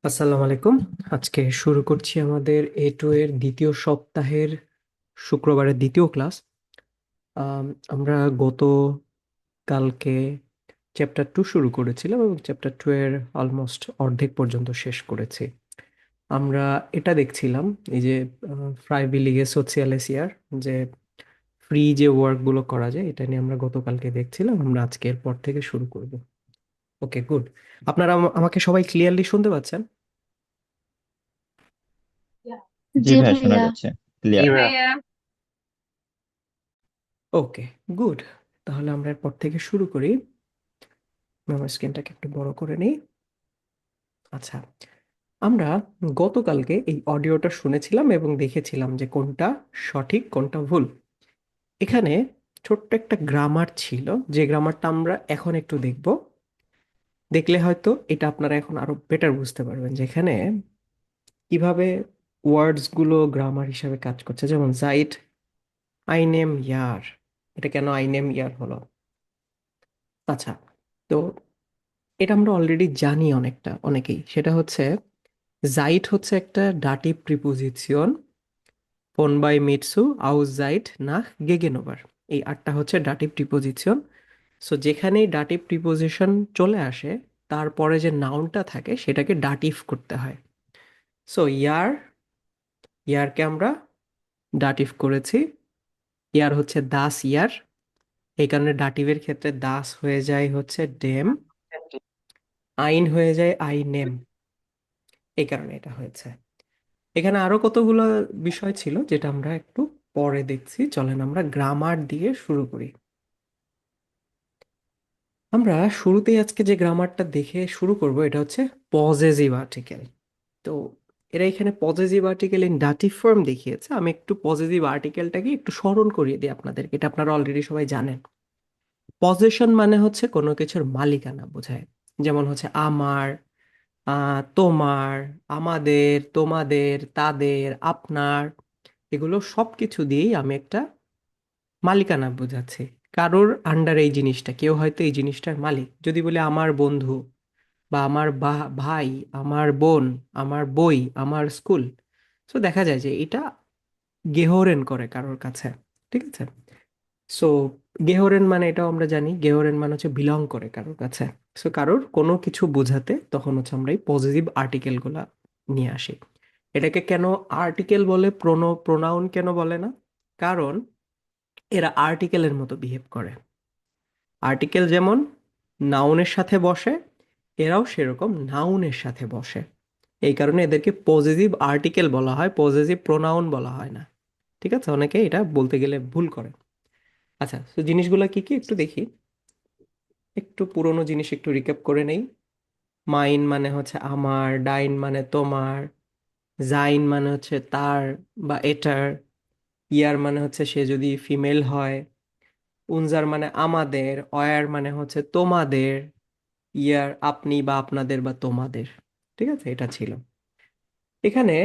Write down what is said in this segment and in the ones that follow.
আসসালামু আলাইকুম। আজকে শুরু করছি আমাদের A2 এর দ্বিতীয় সপ্তাহের শুক্রবারের দ্বিতীয় ক্লাস। আম, আমরা কালকে চ্যাপ্টার 2 শুরু করেছিলাম এবং চ্যাপ্টার 2 এর অলমোস্ট অর্ধেক পর্যন্ত শেষ করেছি। আমরা এটা দেখছিলাম, এই যে ফ্রাইবিলিগে সোশিয়ালেসিয়ার যে ফ্রি যে ওয়ার্কগুলো করা যায়, এটা নিয়ে আমরা গতকালকে দেখছিলাম। আমরা আজকে এরপর থেকে শুরু করব। ওকে, গুড। আপনারা আমাকে সবাই ক্লিয়ারলি শুনতে পাচ্ছেন? জি জি ভাইয়া, শোনা ভাইয়া। যাচ্ছে জি ক্লিয়ার। ভাইয়া। ওকে, গুড। তাহলে আমরা এরপর থেকে শুরু করি। আমি আমার স্ক্রিনটাকে একটু বড় করে নিই। আচ্ছা, আমরা গতকালকে এই অডিওটা শুনেছিলাম এবং দেখেছিলাম যে কোনটা সঠিক কোনটা ভুল। এখানে ছোট্ট একটা গ্রামার ছিল, যে গ্রামারটা আমরা এখন একটু দেখব। দেখলে হয়তো এটা আপনারা এখন আরো বেটার বুঝতে পারবেন যে এখানে কিভাবে ওয়ার্ডস গুলো গ্রামার হিসাবে কাজ করছে। যেমন জাইট আই নেম ইয়ার, এটা কেন আই নেম ইয়ার হলো? আচ্ছা, তো এটা আমরা অলরেডি জানি অনেকেই। সেটা হচ্ছে জাইট হচ্ছে একটা ডাটিভ প্রিপোজিশন। ফোন বাই মিটসু আউস জাইট নাহ গেগেনোভার, এই আটটা হচ্ছে ডাটিভ প্রিপোজিশন। সো যেখানেই ডাটিভ প্রিপোজিশন চলে আসে, তারপরে যে নাউনটা থাকে সেটাকে ডাটিভ করতে হয়। সো ইয়ারকে আমরা ডাটিভ করেছি। ইয়ার হচ্ছে দাস ইয়ার, এই কারণে ডাটিভের ক্ষেত্রে দাস হয়ে যায় হচ্ছে ডেম, আইন হয়ে যায় আই নেম, এই কারণে এটা হয়েছে। এখানে আরো কতগুলো বিষয় ছিল যেটা আমরা একটু পরে দেখছি। চলেন আমরা গ্রামার দিয়ে শুরু করি। আমরা শুরুতেই আজকে যে গ্রামারটা দেখে শুরু করব এটা হচ্ছে পজেসিভ আর্টিকেল। তো এরা এখানে possessive article in dative form দেখিয়েছে। আমি একটু পজেসিভ আর্টিকেলটাকে একটু স্মরণ করিয়ে দিই আপনাদেরকে, এটা আপনারা অলরেডি সবাই জানেন। পজেশন মানে হচ্ছে কোনো কিছুর মালিকানা বোঝায়। যেমন হচ্ছে আমার, তোমার, আমাদের, তোমাদের, তাদের, আপনার, এগুলো সবকিছু দিয়েই আমি একটা মালিকানা বোঝাচ্ছে। কারোর আন্ডার এই জিনিসটা, কেউ হয়তো এই জিনিসটার মালিক। যদি বলি আমার বন্ধু বা আমার ভাই, আমার বোন, আমার বই, আমার স্কুল, তো দেখা যায় যে এটা গেহরেন করে কারোর কাছে। ঠিক আছে? সো গেহরেন মানে এটাও আমরা জানি, গেহরেন মানে হচ্ছে বিলং করে কারোর কাছে। সো কারোর কোনো কিছু বোঝাতে তখন হচ্ছে আমরা এই পজিটিভ আর্টিকেল গুলা নিয়ে আসি। এটাকে কেন আর্টিকেল বলে, প্রোনাউন কেন বলে না? কারণ এরা আর্টিকেলের মতো বিহেভ করে। আর্টিকেল যেমন নাউনের সাথে বসে, এরাও সেরকম নাউনের সাথে বসে। এই কারণে এদেরকে পজিটিভ আর্টিকেল বলা হয়, পজিটিভ প্রোনাউন বলা হয় না। ঠিক আছে? অনেকে এটা বলতে গেলে ভুল করে। আচ্ছা, তো জিনিসগুলো কি কি একটু দেখি। একটু পুরোনো জিনিস একটু রিক্যাপ করে নেই। মাইন মানে হচ্ছে আমার, ডাইন মানে তোমার, জাইন মানে হচ্ছে তার বা এটার, ইয়ার মানে হচ্ছে সে যদি ফিমেল হয়, উনজার মানে আমাদের, অয়ার মানে হচ্ছে তোমাদের, ইয়ার আপনি বা আপনাদের বা তোমাদের। ঠিক আছে? এটা ছিল। এখানে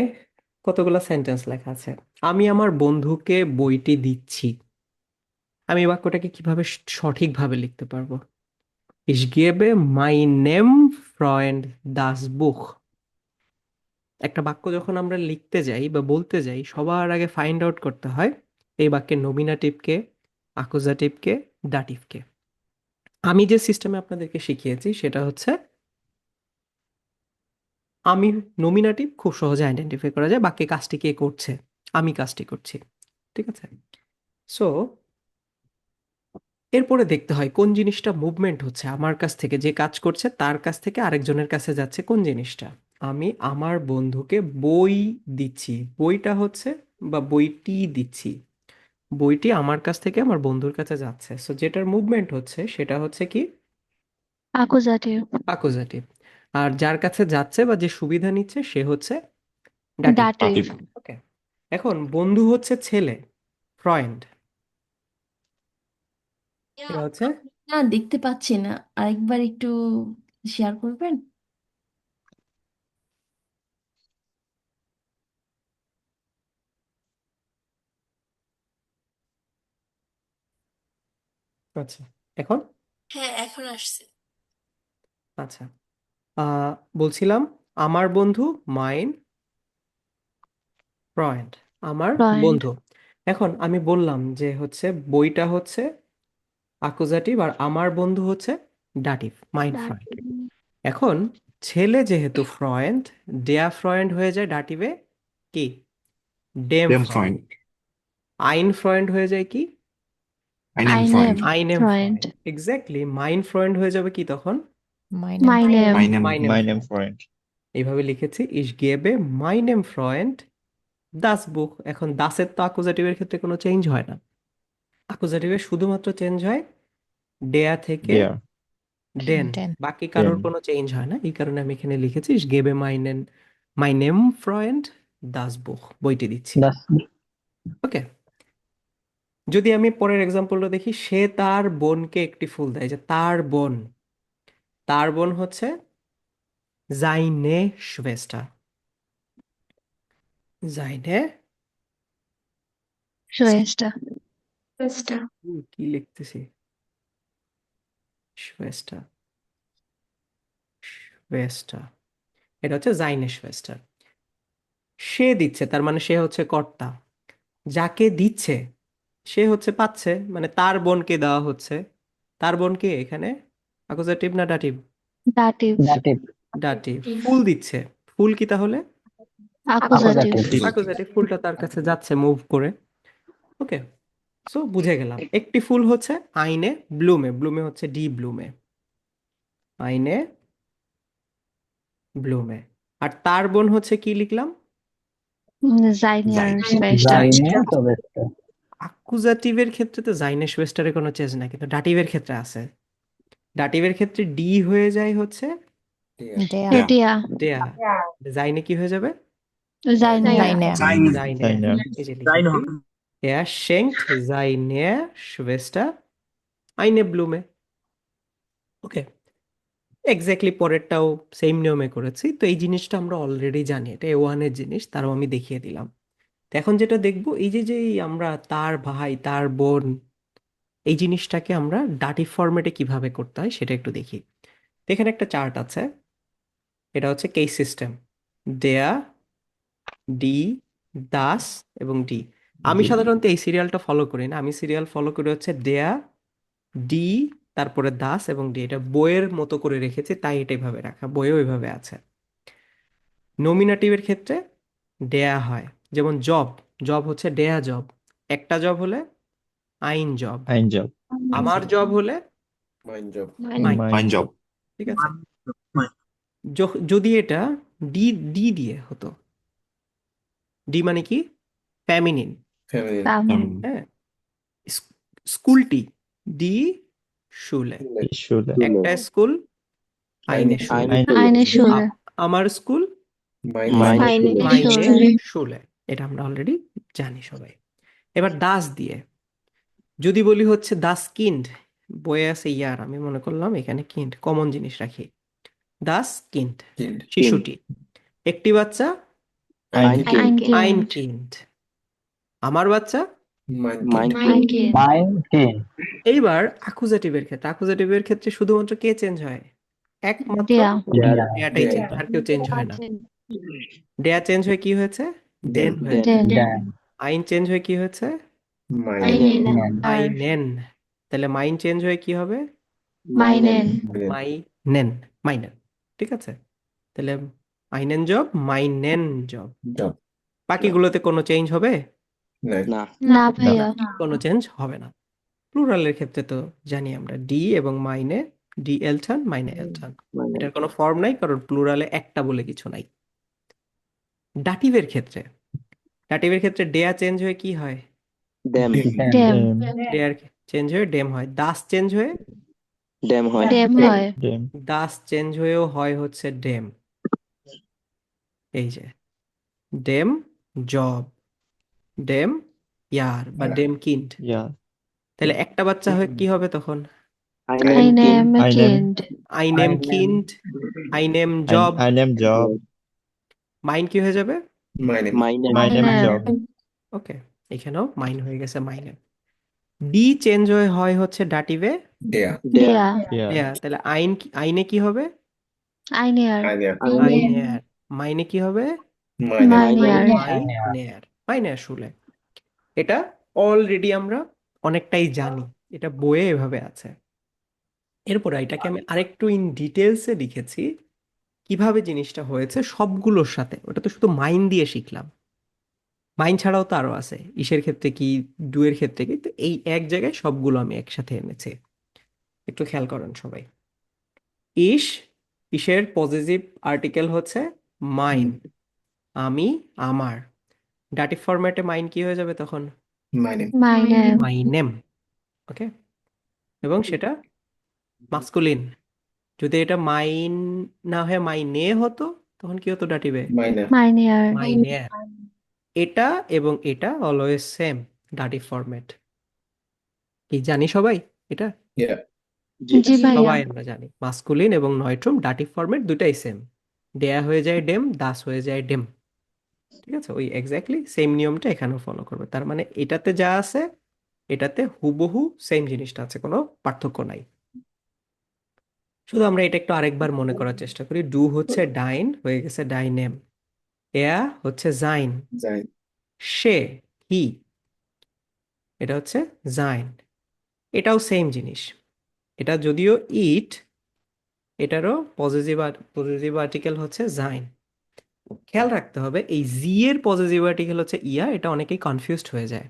কতগুলো সেন্টেন্স লেখা আছে। আমি আমার বন্ধুকে বইটি দিচ্ছি। আমি এই বাক্যটাকে কিভাবে সঠিকভাবে লিখতে পারবো? Ich gebe meinem Freund das Buch. একটা বাক্য যখন আমরা লিখতে যাই বা বলতে যাই, সবার আগে ফাইন্ড আউট করতে হয় এই বাক্যের নমিনাটিভকে, আকুজাটিভকে, ডাটিভকে। আমি যে সিস্টেমে আপনাদেরকে শিখিয়েছি সেটা হচ্ছে, আমি নমিনাটিভ খুব সহজে আইডেন্টিফাই করা যায়, বাকি কাজটি কে করছে, আমি কাজটি করছি। ঠিক আছে? সো এরপরে দেখতে হয় কোন জিনিসটা মুভমেন্ট হচ্ছে আমার কাছ থেকে, যে কাজ করছে তার কাছ থেকে আরেকজনের কাছে যাচ্ছে কোন জিনিসটা। আমি আমার বন্ধুকে বই দিচ্ছি, বইটা হচ্ছে বা বইটি দিচ্ছি, বইটি আমার কাছ থেকে আমার বন্ধুর কাছে যাচ্ছে। সো যেটার মুভমেন্ট হচ্ছে সেটা হচ্ছে কি? আকুজাটিভ। অ্যাকুজাটিভ। আর যার কাছে যাচ্ছে বা যে সুবিধা নিচ্ছে সে হচ্ছে ডাটিভ। দাটিভ। ওকে, এখন বন্ধু হচ্ছে ছেলে, ফ্রেন্ড, এটা হচ্ছে। না, দেখতে পাচ্ছি না। আরেকবার একটু শেয়ার করবেন? আচ্ছা, এখন হ্যাঁ, এখন আসছে। আচ্ছা, বলছিলাম আমার বন্ধু মাইন ফ্রেন্ড, আমার Freund. বন্ধু। এখন আমি বললাম যে হচ্ছে বইটা হচ্ছে অ্যাকুজাটিভ আর আমার বন্ধু হচ্ছে ডাটিভ, মাইন ফ্রেন্ড। Dativ. এখন ছেলে যেহেতু ফ্রেন্ড, ডেয়া ফ্রেন্ড হয়ে যায় ডাটিভে কি, ডেম Dem ফ্রেন্ড। Freund. আইন ফ্রেন্ড হয়ে যায় কি, Einem Einem Freund. আইনেম ফ্রেন্ড। Freund. এক্স্যাক্টলি, মাইন ফ্রেন্ড হয়ে যাবে কি তখন, Meinem Meinem. Meinem মাইনেম ফ্রেন্ড। Freund. এইভাবে লিখেছি, ইস গেবে মাইনেম ফ্রেন্ড দাস বুক। এখন দাসের তো অ্যাকুজাটিভের ক্ষেত্রে কোনো চেঞ্জ হয় না, অ্যাকুজাটিভের শুধুমাত্র চেঞ্জ হয় ডেয়া থেকে Der. ডেন, Den. বাকি কারোর Den. কোনো চেঞ্জ হয় না। এই কারণে আমি এখানে লিখেছি ইস গেবে মাইনেম ফ্রেন্ড দাস বুক, বইটি দিচ্ছি। ওকে, যদি আমি পরের এক্সাম্পলটা দেখি, সে তার বোনকে একটি ফুল দেয়, যে তার বোন হচ্ছে seine Schwester, seine Schwester. কি লিখতেছি, Schwester, Schwester, এটা হচ্ছে seine Schwester। সে দিচ্ছে, তার মানে সে হচ্ছে কর্তা। যাকে দিচ্ছে সে হচ্ছে পাচ্ছে, মানে তার বোনকে দেওয়া হচ্ছে। তার বোনকে এখানে অ্যাকুজাটিভ না ডাটিভ, Dativ. ডাটিভ। ফুল দিচ্ছে, ফুল কি তাহলে Akkusativ. অ্যাকুজাটিভ, ফুলটা তার কাছে যাচ্ছে মুভ করে। ওকে, সো বুঝে গেলাম। একটি ফুল হচ্ছে আইনে ব্লুমে, ব্লুমে হচ্ছে ডি ব্লুমে, আইনে ব্লুমে। আর তার বোন হচ্ছে কি লিখলাম, Seiner Seine. Schwester. অ্যাকুজাটিভের ক্ষেত্রে তো জাইনে শুয়েস্টারে কোনো চেঞ্জ নাই, কিন্তু ডাটিভের ক্ষেত্রে আছে। ডাটিভের ক্ষেত্রে ডি হয়ে যায় হচ্ছে Der. Der. Der. ডেয়া, জাইনে কি হয়ে যাবে, Seiner. Seine. জাইনে। Seine. এই যে লিখেছি, er schenkt seiner Schwester eine Blume। ওকে, এক্স্যাক্টলি পরেরটাও সেম নিয়মে করেছি। তো এই জিনিসটা আমরা অলরেডি জানি, এটা A1 এর জিনিস, তারও আমি দেখিয়ে দিলাম। তো এখন যেটা দেখবো, এই যে যে আমরা তার ভাই তার বোন, এই জিনিসটাকে আমরা ডাটিভ ফরম্যাটে কিভাবে করতে হয় সেটা একটু দেখি। তো এখানে একটা চার্ট আছে, এটা হচ্ছে কেস সিস্টেম, দেয়া, ডি, দাস এবং ডি। আমি সাধারণত এই সিরিয়ালটা ফলো করি না, আমি সিরিয়াল ফলো করি হচ্ছে দেয়া, ডি, তারপরে দাস এবং ডি। এটা বইয়ের মতো করে রেখেছি, তাই এটা এভাবে রাখা, বইয়েও এভাবে আছে। নমিনেটিভের ক্ষেত্রে ডেয়া হয়, যেমন জব, জব হচ্ছে ডেয়া জব। একটা জব হলে আইন জব, Ein Job. আমার জব হলে Mein Job. Mine. Mein Job. ঠিক আছে, যদি এটা ডি ডি দিয়ে হতো, ডি মানে কি, ফ্যামিনিন। Feminine. হ্যাঁ, স্কুলটি, ডি শুলে, Die Schule. একটা স্কুল আইনে শুলে। Eine Schule. আমার স্কুল Meine Eine মাইনে Schule. শুলে, এটা আমরা অলরেডি জানি সবাই। এবার দাস দিয়ে যদি বলি হচ্ছে দাস কিন্ড, বইয়ে আছে ইয়ার, আমি মনে করলাম এখানে কিন্ড কমন জিনিস রাখি, দাস কিন্ড Kind. শিশুটি। একটি বাচ্চা Ein Ein আইন Kind. কিন্ড, আমার বাচ্চা। Mein Kind. Mein Kind. এইবার অ্যাকুজাটিভের ক্ষেত্রে শুধুমাত্র কে চেঞ্জ হয়, একমাত্র Der. ডেয়াটাই চেঞ্জ, আর কেউ চেঞ্জ হয় না। ডেয়া চেঞ্জ হয়ে কি হয়েছে, Den. ডেন হয়ে Den. আইন চেঞ্জ হয়ে কি হয়েছে, Meine. আইনেন। তাহলে মাইন চেঞ্জ হয়ে কি হবে, Meinen. মাইনেন, মাইনেন। ঠিক আছে, তাহলে আইনেন জব, মাইনেন জব। Job. বাকিগুলোতে কোনো চেঞ্জ হবে, Nein. Na, ভাইয়া। কোনো চেঞ্জ হবে না। প্লুরালের ক্ষেত্রে তো জানি আমরা ডি এবং মাইনে, ডি এলটান মাইনে এলটান, এটার কোনো ফর্ম নাই, কারণ প্লুরালে একটা বলে কিছু নাই। ডাটিভের ক্ষেত্রে ডেয়া চেঞ্জ হয়ে কি হয়, Dem. ডেয়ার চেঞ্জ হয়ে ডেম হয়। দাস চেঞ্জ হয়ে Dem হয়। Dem. দাস চেঞ্জ হয়েও হয় হচ্ছে ডেম। এই যে ডেম জব, ডেম ইয়ার বা ডেম কিন্ড। Ja. তাহলে একটা বাচ্চা হয়ে কি হবে তখন, Einem Einem. Kind. I name kind, I name job. Einem Job. Mine কি হয়ে যাবে, Meinem. Meinem Job. ওকে, এখানেও মাইন হয়ে গেছে মাইনে। ডি চেঞ্জ হয় হচ্ছে ডাটিভে Der. Der. Ja. দেয়া, তাহলে আইনে কি হবে, Ainer. Einer. আইনেয়ার। মাইনে কি হবে? Meine. Meiner. মাইনেয়ার। মাইনেয়ার শুলে। এটা অলরেডি আমরা অনেকটাই জানি, এটা বইয়ে এভাবে আছে। এরপর এটাকে আমি আরেকটু ইন ডিটেলসে লিখেছি কিভাবে জিনিসটা হয়েছে সবগুলোর সাথে। ওটা তো শুধু মাইন দিয়ে শিখলাম, মাইন ছাড়াও তো আরো আছে, ইসের ক্ষেত্রে কি, ডু এর ক্ষেত্রে কি, তো এই এক জায়গায় সবগুলো আমি একসাথে এনেছি। একটু খেয়াল করেন সবাই। ইস, ইসের পজিটিভ আর্টিকেল হচ্ছে মাইন, আমি, আমার। ডাটিভ ফরম্যাটে মাইন কি হয়ে যাবে তখন? Meine. Meinem. মাইনেম। ওকে, এবং সেটা মাস্কুলিন। যদি এটা মাইন না হয়ে মাইনে হতো তখন কি হতো ডাটিভে? Meine. Meiner. মাইনের। এটা এবং এটা অলওয়েজ সেম ডাটিভ ফরম্যাট। কি জানি সবাই এটা? Ja. জি ভাইয়া। সবাই আমরা জানি মাস্কুলিন এবং নয়ট্রুম ডাটিভ ফরম্যাট দুটাই সেম। দেয়া হয়ে যায় ডেম, দাস হয়ে যায় ডেম। ঠিক আছে, ওই এক্স্যাক্টলি সেম নিয়মটা এখানেও ফলো করবে। তার মানে এটাতে যা আছে এটাতে হুবহু সেম জিনিসটা আছে, কোনো পার্থক্য নাই। শুধু আমরা এটা একটু আরেকবার মনে করার চেষ্টা করি। ডু হচ্ছে ডাইন, হয়ে গেছে ডাইনেম। এয়া হচ্ছে জাইন। Sein. সে, হি, এটা হচ্ছে জাইন। এটাও সেম জিনিস। এটা যদিও ইট, এটারও পজিটিভ আর্টিকেল হচ্ছে জাইন। খেয়াল রাখতে হবে এই জি এর পজিটিভ আর্টিকেল হচ্ছে ইয়া, এটা অনেকেই কনফিউজড হয়ে যায়।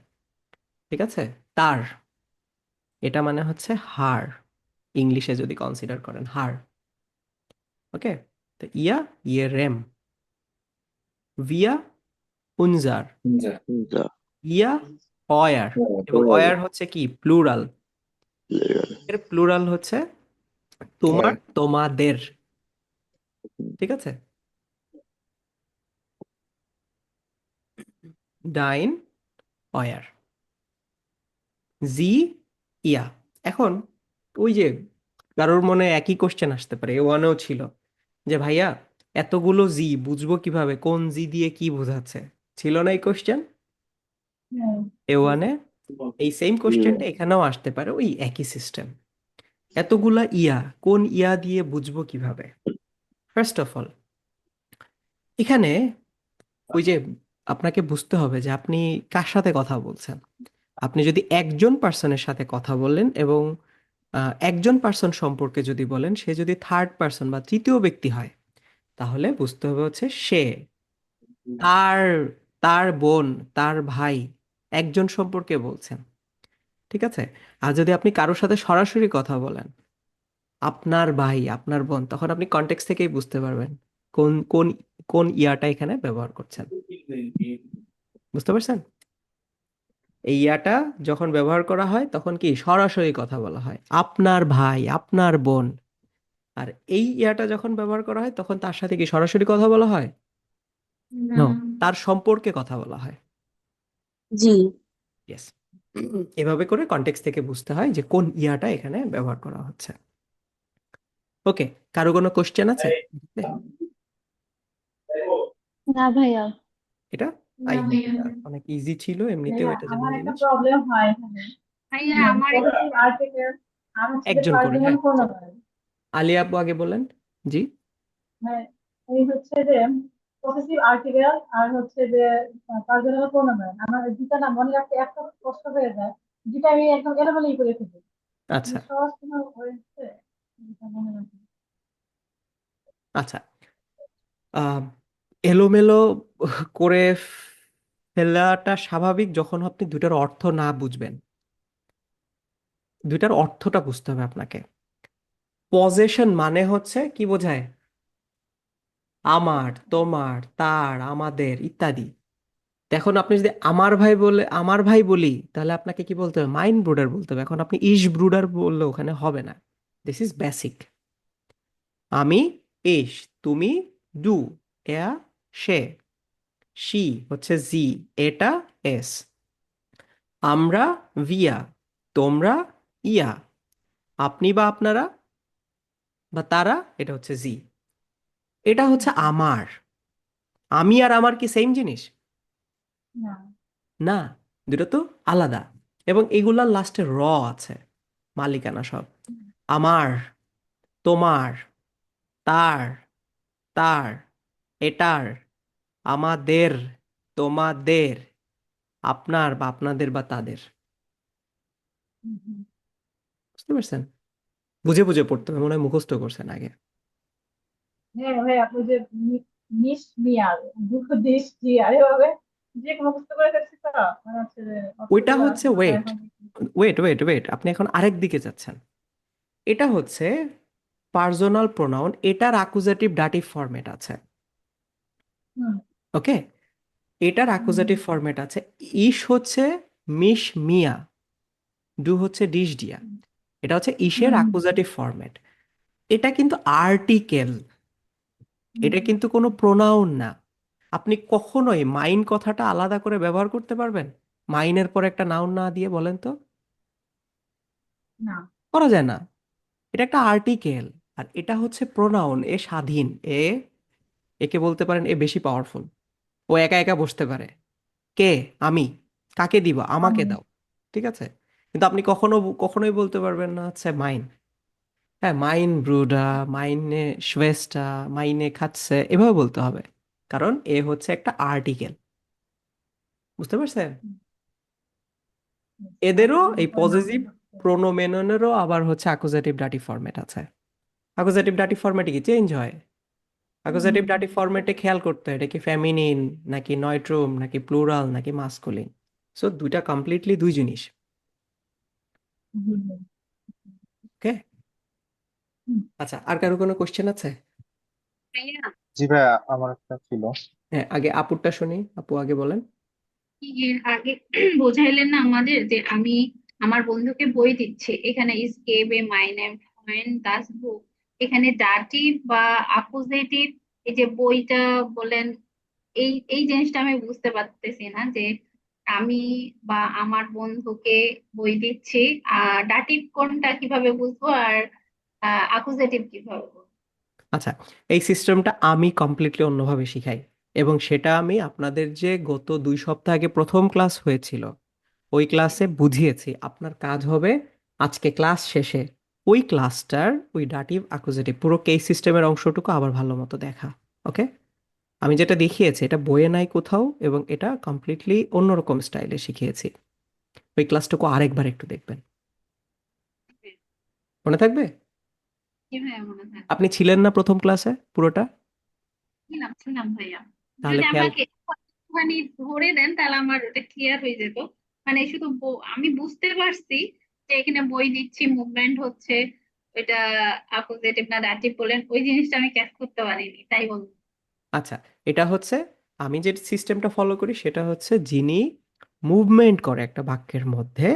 ঠিক আছে, তার, এটা মানে হচ্ছে হার, ইংলিশে যদি কনসিডার করেন হার। ওকে, তো ইয়া, ইয়ে রেম, ভিয়া, উনজার, Unser. Unser. ইয়া, অয়ার। Ja. এবং অয়ার হচ্ছে কি? প্লুরাল। এর প্লুরাল হচ্ছে তোমার, Euer. তোমাদের। ঠিক আছে, ডাইন, অয়ার, জি, ইয়া। এখন ওই যে কারোর মনে একই কোশ্চেন আসতে পারে, এ ওয়ানেও ছিল, যে ভাইয়া এতগুলো জি বুঝবো কিভাবে, কোন জি দিয়ে কি বোঝাচ্ছে? ছিল না এই কোশ্চেন এ ওয়ানে? এই সেম কোশ্চেনটা এখানেও আসতে পারে, ওই একই সিস্টেম। এতগুলা ইয়া, কোন ইয়া দিয়ে বুঝবো কিভাবে? ফার্স্ট অফ অল এখানে ওই যে আপনাকে বুঝতে হবে যে আপনি কার সাথে কথা বলছেন। আপনি যদি একজন পার্সনের সাথে কথা বললেন এবং একজন পার্সন সম্পর্কে যদি বলেন, সে যদি থার্ড পার্সন বা তৃতীয় ব্যক্তি হয়, তাহলে বুঝতে হবে হচ্ছে সে, তার, তার বোন, তার ভাই, একজন সম্পর্কে বলছেন। ঠিক আছে, আর যদি আপনি কারোর সাথে সরাসরি কথা বলেন, আপনার ভাই, আপনার বোন, তখন আপনি কনটেক্সট থেকেই বুঝতে পারবেন কোন কোন কোন ইয়াটা এখানে ব্যবহার করছেন। বুঝতে পারছেন? এই ইয়াটা যখন ব্যবহার করা হয় তখন কি সরাসরি কথা বলা হয়, আপনার ভাই, আপনার বোন। আর এই ইয়াটা যখন ব্যবহার করা হয় তখন তার সাথে কি সরাসরি কথা বলা হয়? নো, তার সম্পর্কে কথা বলা হয়। জি। ইয়েস, এভাবে করে কনটেক্সট থেকে বুঝতে হয় যে কোন ইয়াটা এখানে ব্যবহার করা হচ্ছে। ওকে, কারো কোনো কোশ্চেন আছে? না ভাইয়া। এটা আই হোপ এটা অনেক ইজি ছিল, এমনিতেও এটা জানা আমার একটা জিনিস। প্রবলেম হয় এখানে পজিটিভ আর্টিকেল আর হচ্ছে যে একজন করে, পার্সোনাল হ্যাঁ। প্রোনাউন আলিয়া আপু আগে বলেন। জি। মানে এই হচ্ছে যে পজিটিভ আর্টিকেল আর হচ্ছে যে পার্সোনাল প্রোনাউন আমার দুটা না মনে রাখতে একটা কষ্ট হয়ে যায়, যেটা আমি একদম এলোমেলোই করে ফেলি। আচ্ছা সহজ কোনো হয়েছে যেটা মনে রাখি। আচ্ছা, আহ, এলোমেলো করে ফেলাটা স্বাভাবিক যখন আপনি দুটার অর্থ না বুঝবেন। দুইটার অর্থটা বুঝতে হবে আপনাকে। পজেশন মানে হচ্ছে কি বোঝায়? আমার, তোমার, তার, আমাদের ইত্যাদি। এখন আপনি যদি আমার ভাই বলে, আমার ভাই বলি, তাহলে আপনাকে কি বলতে হবে? মাইন ব্রুডার বলতে হবে। এখন আপনি ইশ ব্রুডার বললে ওখানে হবে না। This is basic. আমি, ইশ, তুমি, ডু, এয়া, সে, শি হচ্ছে জি, এটা এস, আমরা, ভিয়া, তোমরা, ইয়া, আপনি বা আপনারা বা তারা, এটা হচ্ছে জি। এটা হচ্ছে আমার। আমি আর আমার কি সেম জিনিস? না না, দুটো তো আলাদা। এবং এগুলার লাস্টে র আছে, মালিকানা সব। আমার, তোমার, তার, তার, এটার, আমাদের, তোমাদের, আপনার বা আপনাদের বা তাদের। বুঝতে পারছেন? বুঝে বুঝে পড়তে হবে, মনে হয় মুখস্থ করছেন আগে। হ্যাঁ ভাই, আপনি যে মিস মিয়ার দুঃখ দেশ জিয়ার এভাবে যে মুখস্থ করে ফেলছি তো, মানে হচ্ছে যে ওইটা অর্থগুলা হচ্ছে মাথায় ওয়েট, এখন ওয়েট, আপনি এখন আরেক দিকে যাচ্ছেন। এটা হচ্ছে পার্সোনাল প্রোনাউন, এটার অ্যাকুজেটিভ ডাটিভ ফরম্যাট আছে। হুম, ওকে, এটার অ্যাকুজেটিভ ফরম্যাট আছে। ইস হচ্ছে মিশ মিয়া, ডু হচ্ছে ডিশ ডিয়া। এটা হচ্ছে ইসের হুম, অ্যাকুজেটিভ ফরম্যাট। এটা কিন্তু আর্টিকেল, হুম, এটা কিন্তু কোনো প্রোনাউন না। আপনি কখনোই মাইন কথাটা আলাদা করে ব্যবহার করতে পারবেন মাইনের পর একটা নাউন না দিয়ে? বলেন তো, না, করা যায় না। এটা একটা আর্টিকেল, আর এটা হচ্ছে প্রোনাউন। এ স্বাধীন, একে বলতে পারেন এ বেশি পাওয়ারফুল। ও একা একা বসতে পারে। কে? আমি। কাকে দিব? আমাকে আমি দাও। ঠিক আছে? কিন্তু আপনি কখনোই বলতে পারবেন না হচ্ছে মাইন। হ্যাঁ, মাইন ব্রুডা, মাইনে শ্বেস্টা, মাইনে খাচ্ছে, এভাবে বলতে হবে, কারণ এ হচ্ছে একটা আর্টিকেল। বুঝতে পারছেন? এদেরও এই পজিটিভ প্রোনোমেননেরও আবার হচ্ছে অ্যাকুজেটিভ ডাটিভ ফরম্যাট আছে। অ্যাকুজেটিভ ডাটিভ ফরম্যাটে কি চেঞ্জ হয়? অ্যাকুজেটিভ ডাটিভ ফরম্যাটে খেয়াল করতে হয় এটা কি ফেমিনিন নাকি নয়ট্রুম নাকি প্লুরাল নাকি মাস্কুলিন। সো দুইটা কমপ্লিটলি দুই জিনিস। ওকে, আচ্ছা, আর কারো কোনো কোশ্চেন আছে? ভাইয়া, জি ভাইয়া, আমার একটা ছিল। হ্যাঁ, আগে আপুরটা শুনি, আপু আগে বলেন। এর আগে বোঝাইলেন না আমাদের যে আমি আমার বন্ধুকে বই দিচ্ছি, এখানে ইজ গেভ এ মাই নেম ফ্রেন্ড দাস বুক, এখানে দাটিভ বা অ্যাকুজেটিভ, এই যে বইটা বলেন, এই এই জিনিসটা আমি বুঝতে পারতেছি না যে আমি বা আমার বন্ধুকে বই দিচ্ছি, দাটিভ কোনটা কিভাবে বুঝবো আর অ্যাকুজেটিভ কিভাবে বুঝবো? আচ্ছা, এই সিস্টেমটা আমি কমপ্লিটলি অন্যভাবে শিখাই, এবং সেটা আমি আপনাদের যে গত 2 সপ্তাহ আগে প্রথম ক্লাস হয়েছিল ওই ক্লাসে বুঝিয়েছি। আপনার কাজ হবে আজকে ক্লাস শেষে ওই ক্লাসটার ওই ডাটিভ অ্যাকুজেটিভ পুরো কেস সিস্টেমের অংশটুকু আবার ভালো মতো দেখা। ওকে, আমি যেটা দেখিয়েছি এটা বইয়ে নাই কোথাও, এবং এটা কমপ্লিটলি অন্যরকম স্টাইলে শিখিয়েছি। ওই ক্লাসটুকু আরেকবার একটু দেখবেন, মনে থাকবে? কিভাবে মনে থাকে? আপনি ছিলেন না প্রথম ক্লাসে পুরোটা? ছিলাম ছিলাম ভাইয়া। তাহলে যদি খেয়াল, আমাকে একটুখানি ধরে দেন তাহলে আমার ওটা ক্লিয়ার হয়ে যেত। মানে শুধু আমি বুঝতে পারছি যে এখানে বই দিচ্ছি, মুভমেন্ট হচ্ছে, ওইটা অপোজিটিভ না দাটিভ বলেন, ওই জিনিসটা আমি ক্যাচ করতে পারিনি, তাই বলুন। আচ্ছা, এটা হচ্ছে আমি যে সিস্টেমটা ফলো করি সেটা হচ্ছে যিনি মুভমেন্ট করে একটা বাক্যের মধ্যে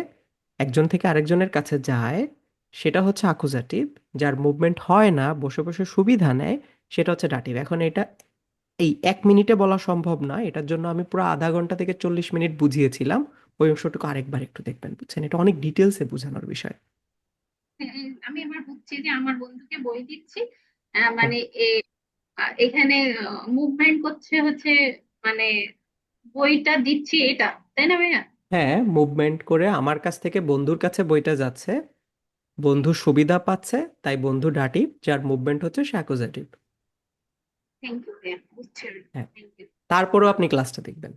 একজন থেকে আরেকজনের কাছে যায় সেটা হচ্ছে অ্যাকুজাটিভ। যার মুভমেন্ট হয় না, বসে বসে সুবিধা নেয়, সেটা হচ্ছে ডাটিভ। এখন এটা এই 1 মিনিটে বলা সম্ভব না, এটার জন্য আমি পুরো আধা ঘন্টা থেকে 40 মিনিট বুঝিয়েছিলাম। ওই অংশটুকু আরেকবার একটু দেখবেন, বুঝছেন? এটা অনেক ডিটেলসে বোঝানোর বিষয়। আমি এবার বুঝছি যে আমার বন্ধুকে বই দিচ্ছি, হুম। মানে এখানে মুভমেন্ট করছে হচ্ছে, মানে বইটা দিচ্ছি এটা, তাই না ভাইয়া? হ্যাঁ, মুভমেন্ট করে আমার কাছ থেকে বন্ধুর কাছে বইটা যাচ্ছে, বন্ধু সুবিধা পাচ্ছে, তাই বন্ধু ডাটিভ, যার মুভমেন্ট হচ্ছে সে অ্যাকুজাটিভ। থ্যাংক ইউ ভাইয়া, বুঝছি। হ্যাঁ, থ্যাংক ইউ। তারপরেও আপনি ক্লাসটা দেখবেন।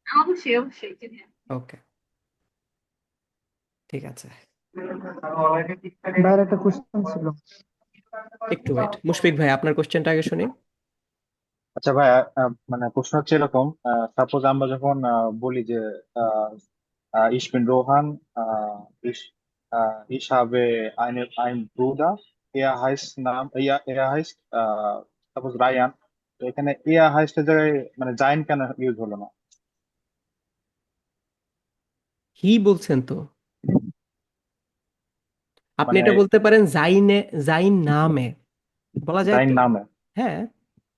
অবশ্যই অবশ্যই জি ভাইয়া। ওকে, ঠিক আছে। ভাইয়ের একটা কোশ্চেন ছিল। একটু ওয়েট, মুশফিক ভাই আপনার কোশ্চেনটা আগে শুনি। আচ্ছা ভাইয়া, মানে প্রশ্ন হচ্ছে এরকম, সাপোজ আমরা যখন বলি যে ich bin Rohan, ich ich habe ein Bruder, er heißt suppose Ryan, তো এখানে er heißt এর জায়গায় মানে জাইন কেন ইউজ হলো না? হি বলছেন তো, আপনি মানে এটা বলতে পারেন জাইনে, জাইন নামে বলা যায় জাইন তো। নামে, হ্যাঁ,